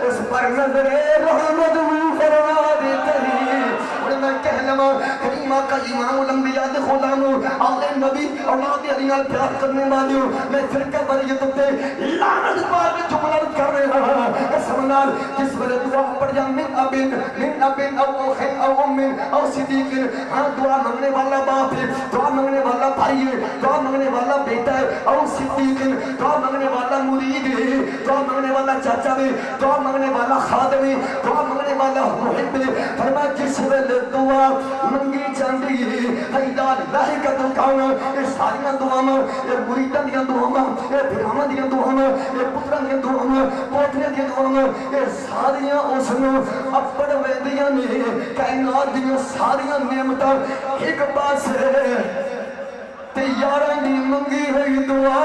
اس پر نظر رحمت بھی فرما دیتے ہی اور میں کہہ لما کریمہ آقا امام الانبیاء دے غلاموں آلے نبی اولاد علی نال پیار کرنے والیوں میں فرقہ بریت تے لعنت پاک جملہ کر رہے ہیں قسم نال جس ویلے دعا پڑھ جا من ابن او اخن او امن او صدیق ہاں دعا مانگنے والا باپ ہے دعا مانگنے والا بھائی ہے دعا مانگنے والا بیٹا ہے او صدیق دعا مانگنے والا مرید ہے دعا مانگنے والا چاچا ہے دعا مانگنے والا خادم ہے دعا مانگنے والا محب ہے فرمایا جس ویلے دعا منگی جاندی ہے حیدار لاہی کا دکانا یہ ساریاں دعاواں یہ مریداں دیاں دعاواں یہ بھراواں دیاں دعاواں یہ پتراں دیاں دعاواں پوتریاں دیاں دعاواں یہ ساریاں اس نو اپڑ ویندیاں نے کائنات دیاں ساریاں نعمتاں ایک پاسے تے یاراں دی منگی ہوئی دعا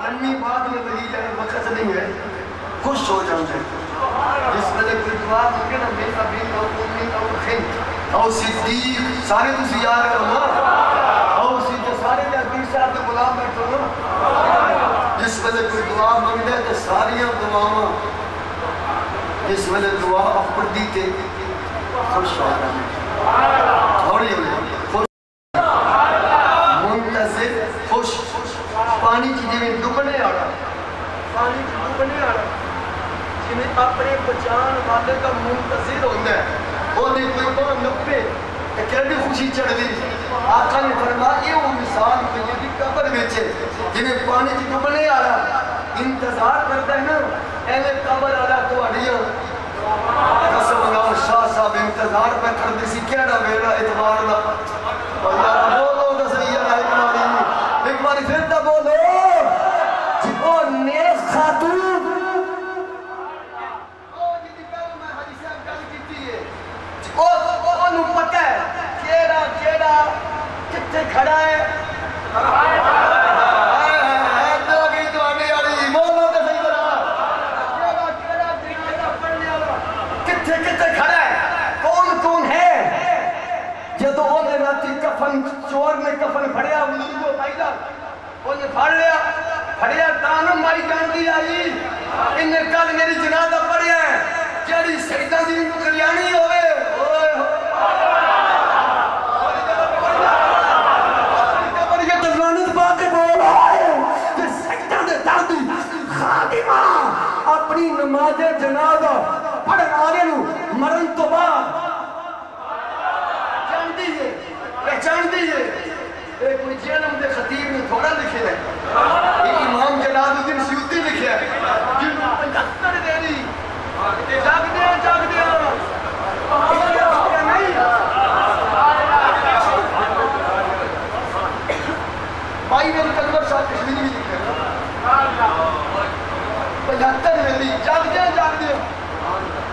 لمبی بات میں لگی جائے وقت نہیں ہے خوش ہو جاؤں گے جس میں کوئی دعا مانگے نا میرا بین او امین او خن او صدیق سارے تسی یاد کرو نا او صدیق سارے تقدیر صاحب کے غلام بیٹھو نا جس میں کوئی دعا مانگے تو ساریاں دعاواں جس میں دعا اپر دیتے خوش ہو رہا ہے تھوڑی ہوئی خوش منتظر خوش پانی کی جی میں ڈبنے آ رہا پانی کی ڈبنے آ رہا جنہیں اپنے بچان والے کا منتظر ہوتا ہے وہ نے کوئی بہت نپے کہنے خوشی چڑھ دی آقا نے فرمایا یہ وہ مثال کو یہ بھی قبر بیچے جنہیں پانی کی ڈبنے آ رہا انتظار کرتا ہے نا اہلے قبر آ رہا تو اڑیاں قسم اللہ شاہ صاحب انتظار پہ کر دیسی کہنا میرا اتوار دا اللہ بولو دا سیدہ اتواری ایک باری پھر دا بولو او نیک خاتون انہوں پتہ ہے کیڑا کتے کھڑا ہے کتے کھڑا ہے کون ہے جدو انہیں راتی کفن چور نے کفن پھڑیا انہیں پھڑیا تانم مائی جاندی آئی انہیں کل میری جنازہ پڑھیا ہے جڑی سیدہ دی نکریانی ہوئے اپنی نماز جنازہ پڑھن آگے نو مرن تو بعد پہچان دیئے ایک کوئی جنم دے خطیب نے تھوڑا لکھے ہے ایک امام جلال الدین سیوطی لکھے ہے جنہوں 75 دے دی جاگ دیا بھائی میری کلمر صاحب کشمیری بھی لکھے ہے 75 دے دی جاگ دیا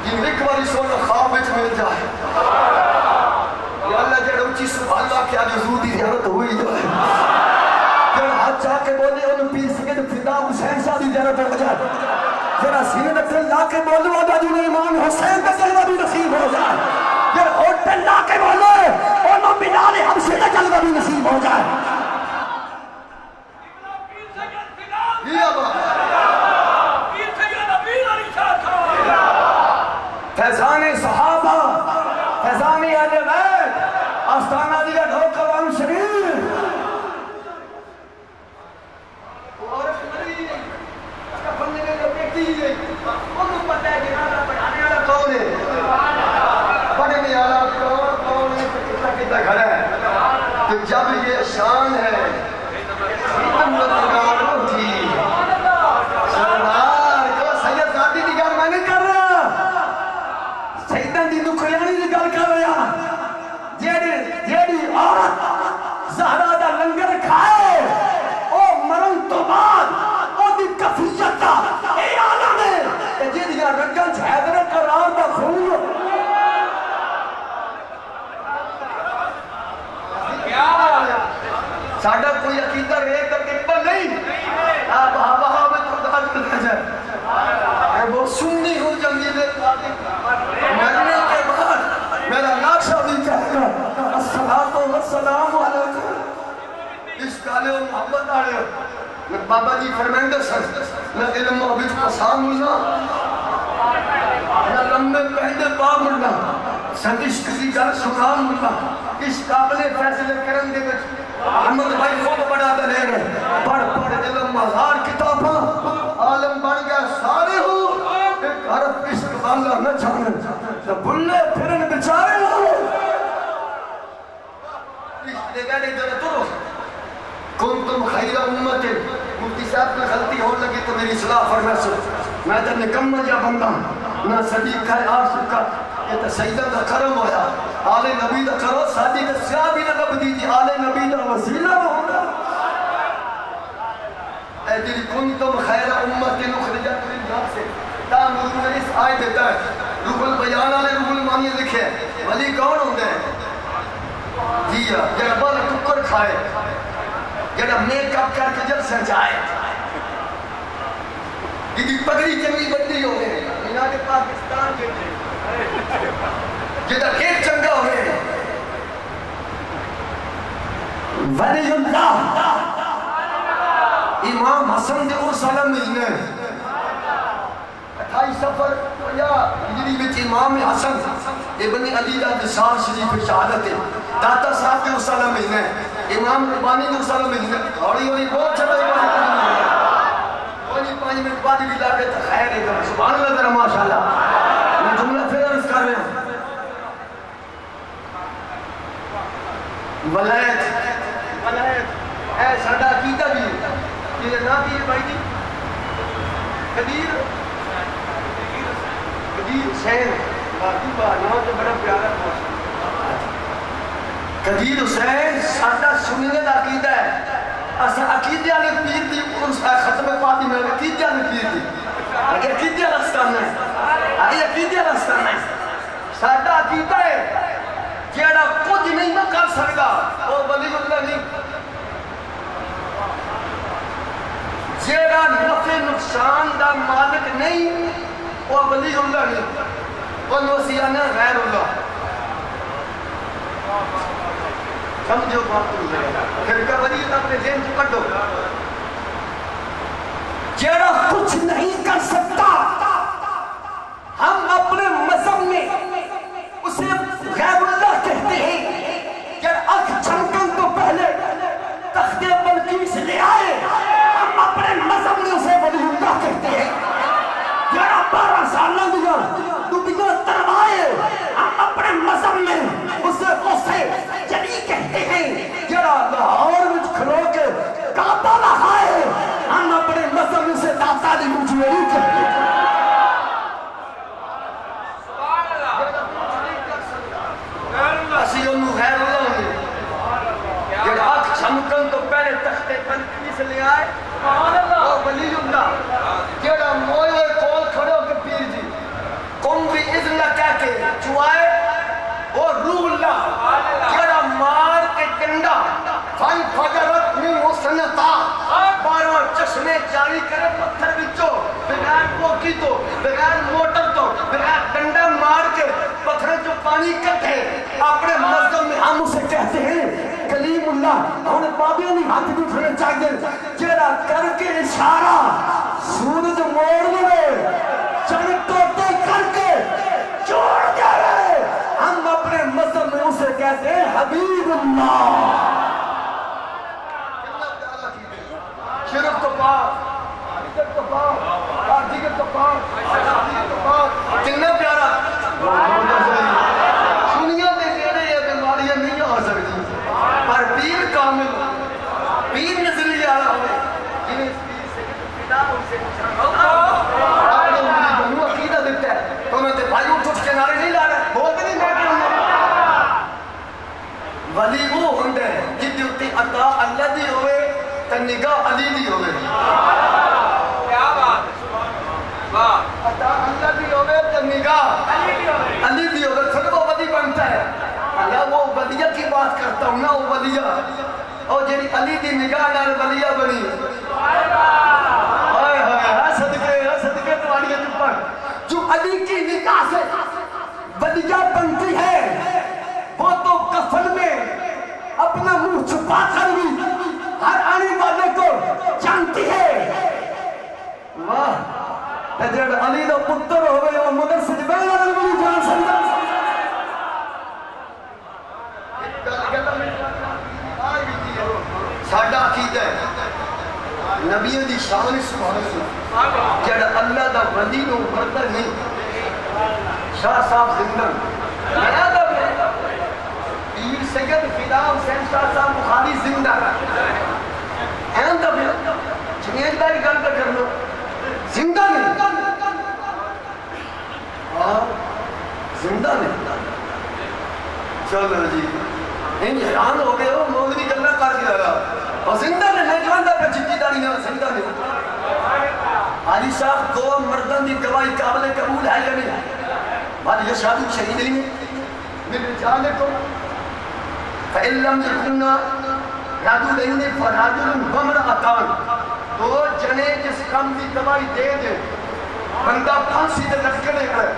جن ایک باری سونا خواب وچ مل جائے یا اللہ جڑا اچھی سبحان اللہ کیا حضور دی زیارت ہوئی جائے جڑا ہاتھ چاہ کے بولے انہوں پیر سکے تو فدا حسین شاہ دی زیارت ہو جائے جڑا سینے نکل لا کے بولے وعدہ جنہوں امام حسین کا جلوہ بھی نصیب ہو جائے جڑا ہوتن لا کے بولے انہوں بلال حبشی کا جلوہ بھی نصیب ہو جائے یہ بات فیضان صحابہ فیضان اہل بیت آستانہ دیا ڈھوکر وان شریف عورت مری کفن میں لپیٹی گئی انہوں پتہ ہے جنازہ پڑھانے والا کون ہے پڑھنے والا کون ہے کتنا کھڑا ہے تو جب یہ شان ہے سیدن مدنگار اٹھی سردار کو سید ذاتی کی گھر میں نہیں کر رہا سیدن دی نکریانی دی گل کر رہا جیڑی عورت زہرا دا لنگر کھائے او مرن تو بعد او دی کفیت دا اے عالم ہے جیڑیاں رنگل چھیدر قرار دا خون ساڑھا کوئی عقیدہ ریک کر کے پر نہیں آپ ہوا میں خدا کرنا جائے وہ سنی ہو جنگیلے مرنے کے بعد میرا نقشہ بھی کہے گا السلام علیکم اس کالے و محبت آڑے میں بابا جی فرمینڈر سن میں علم محبت پسام ہونا میں لمبے پہندے پا ملنا سنگشت کی گل سنا ملنا اس قابل فیصلے کرن دے وچ احمد بھائی خود بڑا دلے رہے پڑھ علم ہزار کتاباں عالم بن گیا سارے ہو ایک حرف عشق والا نہ جانے تو بھلے پھرن بچارے ہو رشتے گاڑے جنہ تو کنتم خیر امت مفتی صاحب میں غلطی ہو لگی تو میری اصلاح فرما سو میں تو نکمہ جا بندہ نہ صدیق ہے عاشق کا یہ تو سیدہ دا کرم ہویا آل نبی دا کرو سادی دا سیابی دا نب دیجی آل نبی دا وسیلہ ہوگا اے دل کنتم خیر امت نخرجت للناس سے تامرون میں اس آئے دیتا ہے روح البیان آلے روح المانی لکھے ولی کون ہوں دے جی جڑا بال ٹکر کھائے جڑا میک اپ کر کے جل سجائے یہ پگڑی چنگی بندی ہو گئے مینا کے پاکستان کے جڑا کیک چنگا ہو گئے ولی اللہ امام حسن دے ارسالہ ملنے 28 سفر یا ہجری وچ امام حسن ابن علی دا دسال شریف شہادت ہے داتا صاحب دے ارسالہ ملنے امام ربانی دے ارسالہ ملنے ہوڑی ہوڑی بہت چلے ہوڑی 5 منٹ بعد بھی لاکے تو خیر ہے سبحان اللہ ذرا ماشاءاللہ میں جملہ پھر عرض کر رہے ہیں ولایت اے ساڈا عقیدہ بھی یہ نہ بھی بھائی جی قدیر حسین باقی نام تو بڑا پیارا قدیر حسین ساڈا سننے دا عقیدہ ہے اسا عقیدہ نے پیر دی ختم پاتی میں عقیدہ نے پیر دی اگر عقیدہ رستان ہے اگر عقیدہ رستان ہے ساڈا عقیدہ ہے جیڑا کچھ نہیں نہ کر سکتا وہ ولی اللہ نہیں جیڑا نفع نقصان دا مالک نہیں وہ ولی اللہ نہیں وہ نوسیانہ غیر اللہ سمجھو بات کو پھر کا ولی اللہ اپنے ذہن کو کر دو جیڑا کچھ نہیں کر سکتا ہم اپنے مذہب میں اسے غیر اللہ کہتے ہیں کہ اکھ چھمکن تو پہلے تخت بلقیس لے آئے ہم اپنے مذہب میں اسے ولی اللہ کہتے ہیں جڑا 12 سالہ دیا ڈوبیاں تروائے ہم اپنے مذہب میں اسے جلی کہتے ہیں جڑا لاہور وچ کھلو کے کعبہ لہائے ہم اپنے مذہب میں اسے داتا علی مجوری کہتے ہیں اسی انہوں غیر اللہ ہوئی جڑا آنکھ چھمکن تو پہلے تخت بلقیس لے آئے وہ ولی اللہ جڑا موئے کول کھڑے ہو کے پیر جی قم بھی اذن کہہ کے چوائے وہ روح اللہ جڑا مار کے کنڈا فن فجرت من حسنتا 12 چشمے جاری کرے پتھر بچو بغیر پوکی تو بغیر موٹر تو بغیر ڈنڈا مار کے پتھریں جو پانی کٹھے اپنے مذہب میں ہم اسے کہتے ہیں کلیم اللہ انہیں بابیوں نہیں ہاتھ بھی اٹھنے چاہیے جیڑا کر کے اشارہ سورج موڑ دے چند توتے کر کے چھوڑ دے ہم اپنے مذہب میں اسے کہتے ہیں حبیب اللہ شرک تو پاک عزت تو پاک دیگر تو پاک کتنا پیارا سنیا دے نیڑے یہ بیماریاں نہیں آ سکتی پر پیر کامل پیر نظری آرہا ہوئے جنہیں اس پیر سے فدا ان سے اپنے مجھے بنو عقیدہ دیتا ہے تو میں تے بھائی اٹھ کے نعرے نہیں لا رہے بہت نہیں بیٹھے ہوں ولی وہ ہندے جدی اتی عطا اللہ دی ہوئے تا نگاہ علی دی ہوئے کیا بات عطا اللہ دی ہوئے تا نگاہ علی دی ہوئے پھر وہ ولی بنتا ہے اللہ وہ ولیہ کی بات کرتا ہوں نا وہ ولیہ اور جنہی علی دی نگاہ نال ولیہ بنی صدقے تمہاری پر جو علی کی نگاہ سے ولیہ بنتی ہے وہ تو کفن میں اپنا منہ چھپا کر بھی ہر آنے والے کو جانتی ہے واہ تجرد علی دا پتر ہوئے وہ مدر سے جبیل علی شاہ صاحب زندہ نیا دا پیر سید فدا حسین شاہ صاحب بخاری زندہ این دا چنین داری گل کا کرنا زندہ نہیں زندہ نہیں چلو جی ان حیران ہو گئے ہو مولوی گلہ کر گیا اور زندہ نہیں میں جاندہ پہ چکی داری نہیں زندہ نہیں علی صاحب دو مردان دی گواہی قابل قبول ہے یا نہیں بات یہ شادی شہید نہیں من رجالکم فَإِن لَمْ يَكُنَّا رَجُلَيْنِ فَرَجُلٌ وَامْرَأَتَانِ دو جنے جس کم دی گواہی دے دے بندہ پھانسی دے لٹکنے گئے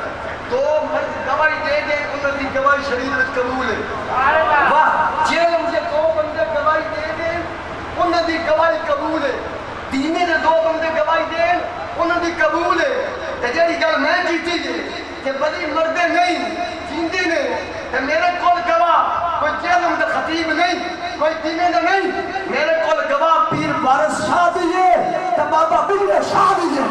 دو مرد گواہی دے دے انہوں دی گواہی شریعت قبول ہے واہ جیل مجھے دو بندے گواہی دے دے انہوں دی گواہی قبول ہے دینے نے دو بندے گواہی دے انہوں دی قبول ہے تجھے گل میں جیتی ہے کہ بڑی مردے نہیں جیندی نے کہ میرے کول گواہ کوئی جیلم دے خطیب نہیں کوئی دینے دے نہیں میرے کول گواہ پیر وارث شاہ دیئے تو بابا بگڑے شاہ دیئے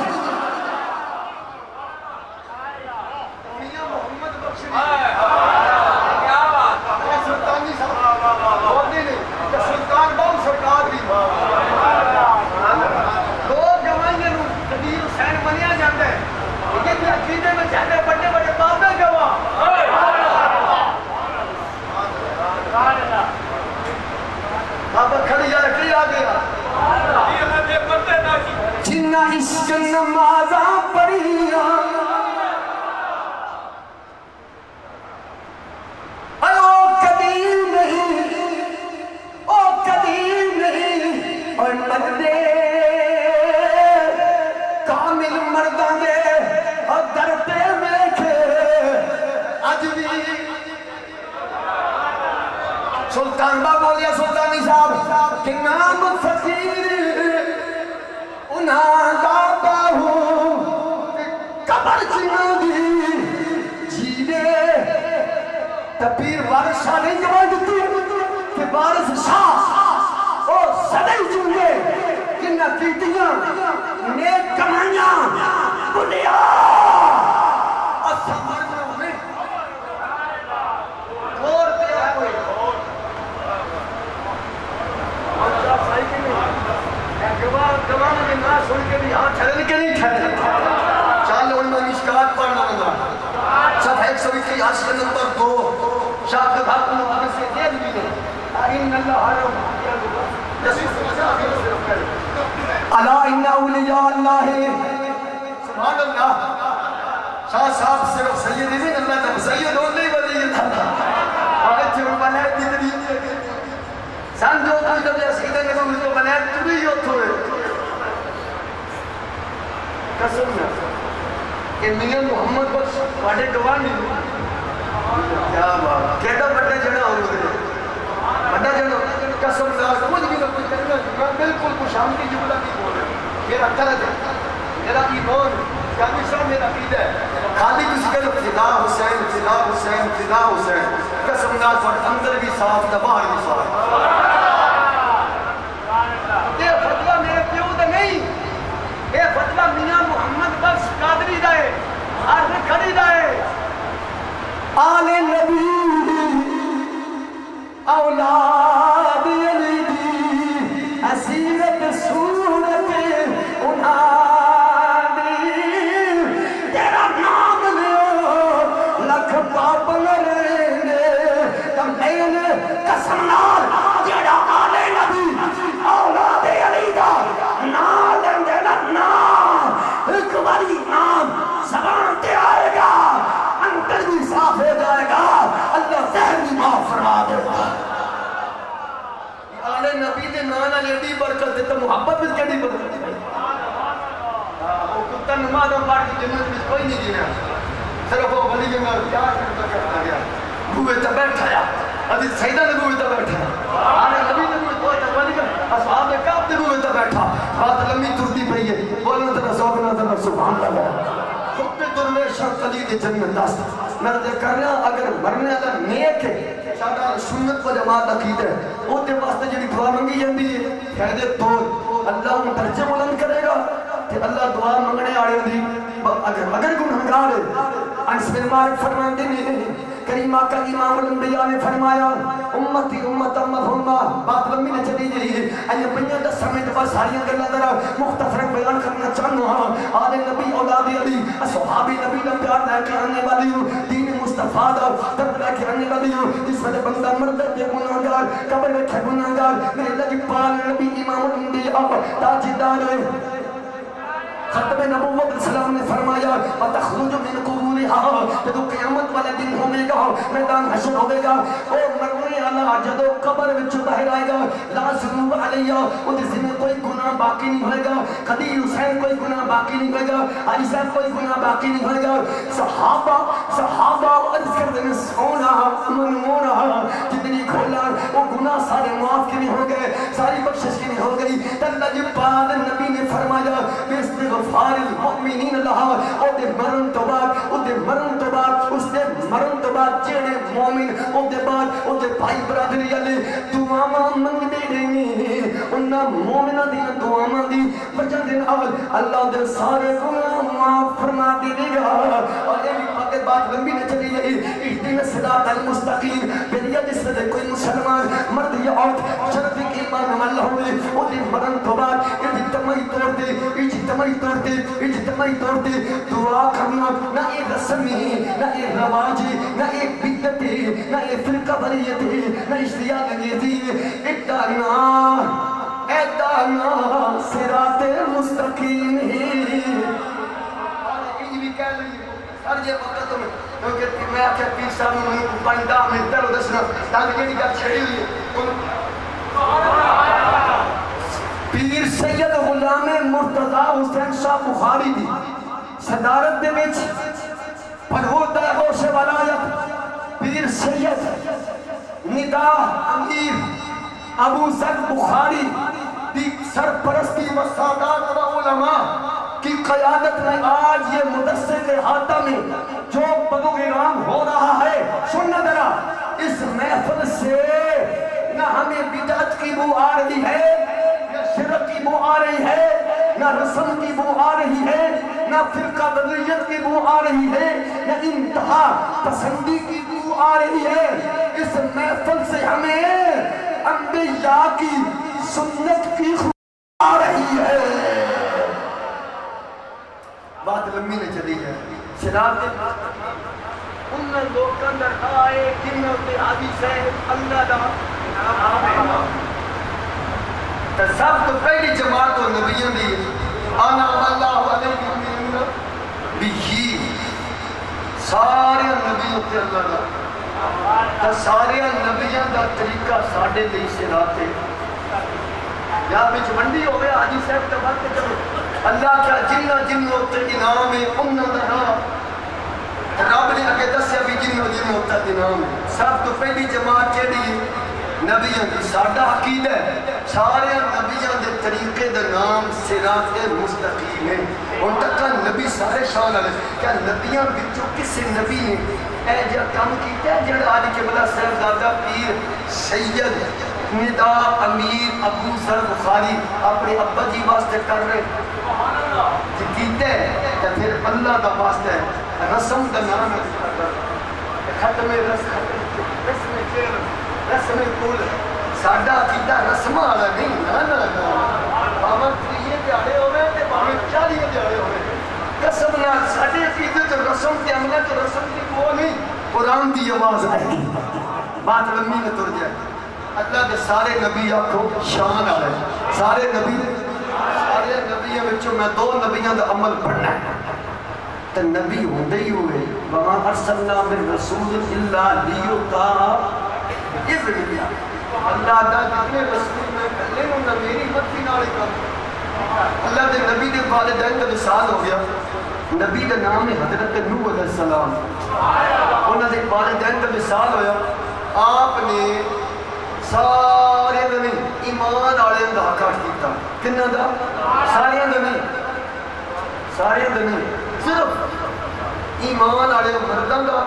جنہ عشق نمازاں پڑھیاں او قدیم نہیں اور مردے کامل مرداں دے اور در پہ میکھے آج بھی سلطان با بولیا سلطانی صاحب کہ نام فقیر انہاں داتا ہوں قبر چنہ دی جیدے تپیر وارث شاہ نہیں جواب دیتی کہ وارث شاہ او صدی چنگے کنہ کیتیاں نیک کمائیاں بنیا اصحاب میں اور پیا کوئی گواہ کے نام سن کے بھی ہاں ٹھہرن کے نہیں ٹھہرن چال علماء مشکات پڑھنا لگا صفحہ 121 حاشیہ نمبر 2 شاہ کے بھاگ مقابل سے دے بھی نہیں ان اللہ حرم الا ان اولیاء اللہ سبحان اللہ شاہ صاحب صرف سید نہیں اللہ تب سید ہو نہیں ولی اللہ آگے چھوڑ بنائے دیدری سان جو کوئی جب سیدھے کے سامنے تو بنائے تو بھی یوں تھوڑے قسم نہ کہ میاں محمد بخش واڑے گواہ نہیں کیا بات کیڑا بڑا جڑا ہو گئے بڑا جڑا قسم نہ کچھ بھی نہ کچھ کرنا میں بالکل خوش آمدی جملہ نہیں بول رہا میرا قرض ہے میرا ایمان کیا بھی میرا عقیدہ ہے خالی کسی کا فدا حسین فدا حسین فدا حسین قسم نہ پر اندر بھی صاف تھا باہر بھی صاف یہ فتوہ میرے پیو دے نہیں یہ فتوہ میاں محمد بخش قادری دائے عرض کھڑی دائے آل نبی اولاد علی دی حسیرت صورت انہاں دی تیرا نام لیو لکھ پاپ لرے تم دین قسم نال جڑا آل نبی اولاد علی دا نال دینا نام ایک باری نام زبان تے آئے گا انتر بھی صاف ہو جائے گا اللہ زہر بھی معاف فرما دے گا آل نبی دے نانا لیڈی برکت دیتا محبت بھی کیڑی برکت دیتا وہ کتا نماز ہم بار کی جنت میں کوئی نہیں دینا صرف وہ ولی کے مار پیار کرتا گیا بوئے تا بیٹھا یا حدیث سیدہ نے بوئے تا بیٹھا آل نبی نے بوئے تا ولی کے اصحاب کعب نے بوئے تا بیٹھا بات لمبی ترتی پئی ہے بولنا ترہ سوکنا ترہ سبحان اللہ خود درویش شرط علی دی جنت دست میں نے کر رہا اگر مرنے اگر نیک ہے شاہدہ سنت و جماعت عقید ہے وہ تے واسطے جنہی دعا منگی جاندی ہے فیدے طور اللہ ان درجے بلند کرے گا کہ اللہ دعا منگنے آڑے دی اگر گنہگار ہے انس بن مالک فرماتے ہیں کریم آقا امام الانبیاء نے فرمایا امتی امت امت بات لمبی نہ چلی جائے ایہ پنیاں دس سمیت بس ساریاں گلہ ذرا مختصر بیان کرنا چاہنا ہوں آل نبی اولاد علی صحابی نبی کا پیار لے کے آنے والی ہوں دین مصطفیٰ دا درد لے کے آنے والی ہوں جس وقت بندہ مرد ہے گناہگار قبر میں کھے گناہگار میرے لگی پال نبی امام الانبیاء تاجدار ختم نبوت السلام نے فرمایا وَتَخْرُجُ مِنْ قُبُورِهَا جدو قیامت والے دن ہونے گا میدان حشر ہوئے گا او مرنے والا جدو قبر وچ باہر آئے گا لا ذنوب علیہ اس میں کوئی گناہ باقی نہیں ہوئے گا قدیر حسین کوئی گناہ باقی نہیں ہوئے گا علی صاحب کوئی گناہ باقی نہیں ہوئے گا صحابہ عرض کرتے ہیں سونا منمونا جتنی کھولا وہ گناہ سارے معاف کے نہیں ہو گئے ساری بخشش کی نہیں ہو گئی اللہ جی پاک نبی نے فرمایا استغفار المؤمنین لہا او دے مرن تو بعد اس دے مرن تو بعد جیڑے مومن او دے بعد او دے بھائی برادری علی دعاواں منگ دے رہی انہاں مومنہ دی دعاواں دی وجہ دے نال اللہ دے سارے گناہ معاف فرما دے گا اور یہ بھی پاک بات لمبی نہ چلی جائے اہدنا الصراط المستقیم بلیا جس سے کوئی مسلمان مرد یا عورت شرف کی ایمان عمل ہوئے او دے مرن تو بعد اجتماعی طور پہ دعا کرنا نہ ایک رسمی نہ ایک رواجی نہ ایک بدتی نہ ایک فرقہ بریتی نہ اشتیاق انگیزی ادانا صراط مستقیم ہر یہ وقت میں کیونکہ میں آکھا پیر صاحب میں پائندہ میں در و دسنا تاکہ یہ نگاہ چھڑی ہوئی پیر سید غلام مرتضی حسین شاہ بخاری دی صدارت دے وچ پڑھوتا ہے غوث ولایت پیر سید ندا امیر ابو ذر بخاری دی سرپرستی و سادات و علماء کی قیادت میں آج یہ مدثر احاطہ میں جو پروگرام ہو رہا ہے سننا ذرا اس محفل سے نہ ہمیں بدعت کی بو آ رہی ہے شرک کی بو آ رہی ہے نہ رسم کی بو آ رہی ہے نہ فرقہ واریت کی بو آ رہی ہے نہ انتہا پسندی کی بو آ رہی ہے اس محفل سے ہمیں انبیاء کی سنت کی خوشبو آ رہی ہے بات لمبی نہ چلی ہے صراط ان لوگوں در آئے جنہوں نے حدیث ہے اللہ دا سب تو پہلی جماعت و نبیوں دی آنا اللہ علیہ وسلم بھی سارے نبیوں کے اللہ دا سارے نبیوں دا طریقہ ساڑھے لئی صراط ہے یا بچ منڈی ہو گیا حاجی صاحب کا بات کرو اللہ کیا جنوں تے انعام ہے انہوں دا رب نے اگے دسیا بھی جنوں تے انعام ہے سب تو پہلی جماعت چیڑی نبیوں کی ساڑھا عقید ہے سارے نبیوں دے طریقے دے نام صراط مستقیم ہے ان تک نبی سارے شان علیہ کیا نبیوں بچوں کسی نبی نے اے جا کام کیتا ہے جڑا آج کے بلا صاحبزادہ پیر سید ندا امیر ابو ذر بخاری اپنے ابا جی واسطے کر رہے جی کیتے ہیں تو پھر اللہ دا واسطے رسم دا نام ہے ختم رسم چیر رسم کل ساڑھا عقیدہ رسمہ آلا نہیں نا باہاں تریے دیارے ہوئے تے باہاں چالیے دیارے ہوئے قسم نہ ساڑھے عقیدہ تو رسم کے عملہ تو رسم کی وہ نہیں قرآن دی آواز آئی بات لمبی میں تر جائے اللہ دے سارے نبی آکھو شان آ رہے سارے نبی بچوں میں دو نبیاں دا عمل پڑھنا ہے تو نبی ہوندے ہی ہوئے وَمَا أَرْسَلْنَا مِن رَسُولٍ إِلَّا لِيُطَاعَ اِذْنِ بِهَا اللہ دا جتنے رسول میں پہلے انہوں نے میری مدفی ناڑی کر اللہ دے نبی دے والدین کا وصال ہو گیا نبی دا نام ہے حضرت نوح علیہ السلام انہوں نے والدین کا وصال ہویا آپ نے سارے دنیں ایمان آلے دا حقاٹ کیتا کنہ دا سارے دنیں صرف ایمان آلے مردان دا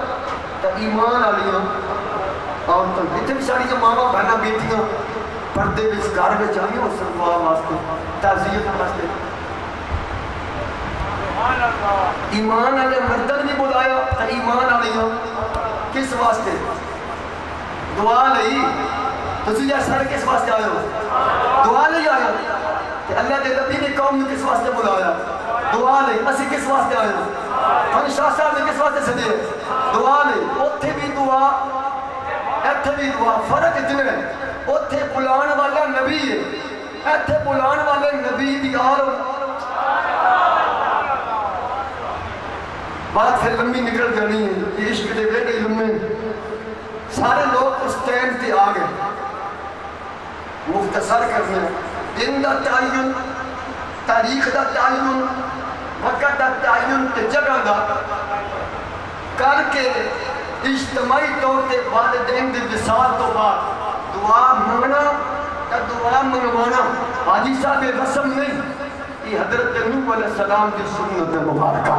تا ایمان آلیاں اور تو اتنے بھی ساری جو ماما بہنا بیٹیاں پردے بھی اس گھر میں چاہیے اور سنوا واسطے تعزیت واسطے ایمان والے مردن بھی بلایا تو ایمان والیاں کس واسطے دعا لئی تسی جا سارے کس واسطے آئے ہو دعا لئی آئے ہو کہ اللہ دے نبی نے قوم نے کس واسطے بلایا دعا لئی اسی کس واسطے آئے ہو ہم شاہ صاحب نے کس واسطے سدے دعا لئی اوتھے بھی دعا ایتھے بھی دعا فرق اتنے ہے اوتھے بلان والا نبی ہے ایتھے بلان والے نبی دی آل بات پھر لمبی نکل جانی ہے یہ عشق دے بیٹے لمبے سارے لوگ اس ٹائم تے آ گئے مختصر کرنے دن دا تعین تاریخ دا تعین وقت دا تعین تے جگہ دا کر کے اجتماعی طور تے والدین دے وصال تو بعد دعا منگنا تا دعا منگوانا حاجی صاحب رسم نہیں یہ حضرت نوح علیہ السلام کی سنت مبارکہ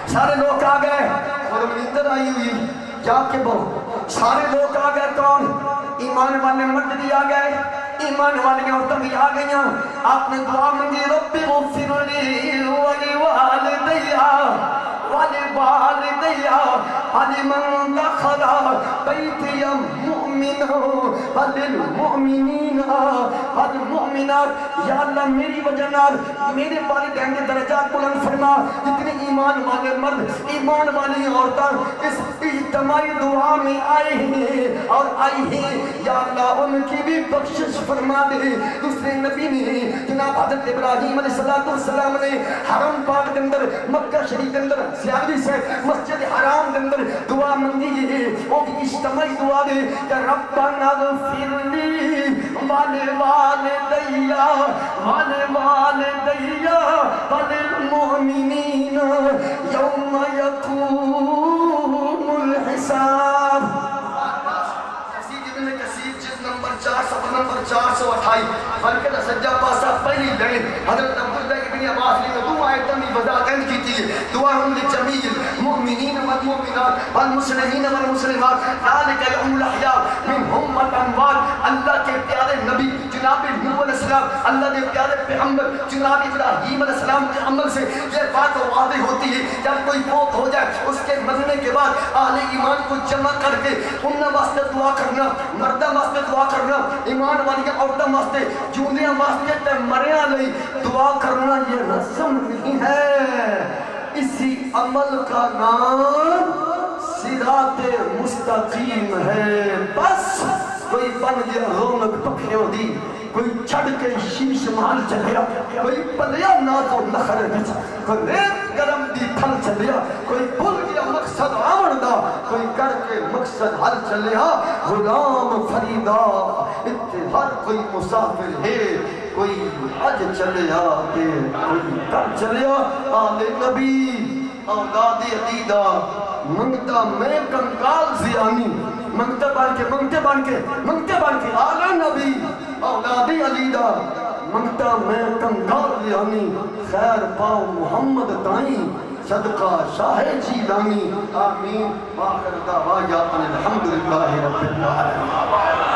سارے لوگ آ گئے اور منیتر آئی ہوئی جا کے بہو سارے لوگ آ گئے کون ایمان والے مرد بھی آ گئے ایمان والے عورتیں بھی آ گئی آپ نے دعا منگی رب اغفر لی ولوالدیا ولوالدیا ولمن دخل بیتی مؤمنا وللمؤمنین والمؤمنات یا اللہ میری وجہ نال میرے والدین کے درجات بلند فرما جتنے ایمان والے مرد ایمان والی عورتیں اس اجتماعی دعا میں آئے ہیں اور آئی ہیں یا اللہ ان کی بھی بخشش فرما دے دوسرے نبی نے جناب حضرت ابراہیم علیہ السلام نے حرم پاک کے اندر مکہ شریف کے اندر سیاحی سے مسجد حرام کے اندر دعا منگی ہے وہ بھی اجتماعی دعا دے کہ ربنا اغفر لی ولوالدیا ولوالدیا وللمؤمنین یوم یقوم الحساب نمبر 4 صفحہ نمبر 428 بلکہ دا سجا پاسا پہلی لائن حضرت عبداللہ ابن عباس نے دو آیتیں بھی وضاحت کی تھی دعا ہم لجمیع المؤمنین والمؤمنات والمسلمین والمسلمات ذالک یوم الاحیاء منہم والاموات اللہ کے پیارے نبی جناب نوح علیہ السلام اللہ کے پیارے پیغمبر جناب ابراہیم علیہ السلام کے عمل سے یہ بات واضح ہوتی ہے جب کوئی فوت ہو جائے اس کے مرنے کے بعد اہل ایمان کو جمع کر کے ان واسطے دعا کرنا مردہ واسطے دعا کرنا ایمان والی عورتوں واسطے جوندیاں واسطے تے مریاں لئی دعا کرنا یہ رسم نہیں ہے اسی عمل کا نام صراط مستقیم ہے بس کوئی بن گیا رونق پکھیوں دی کوئی چھڑ کے شیش محل چلیا کوئی پلیا ناز و نخر بچ کوئی ریت گرم دی پھل چلیا کوئی بھول گیا مقصد آمن دا کوئی کر کے مقصد حل چلیا غلام فریدہ اتحار کوئی مسافر ہے کوئی حج چلیا کوئی کر چلیا آل نبی اولاد عدیدہ منگتا میں کنکال زیانی منگتے بان کے آل نبی اولادی علیدہ منگتا میں کنگال لیانی خیر پاؤ محمد تائیں صدقہ شاہ جیلانی آمین آخر دعویٰ الحمدللہ رب العالمین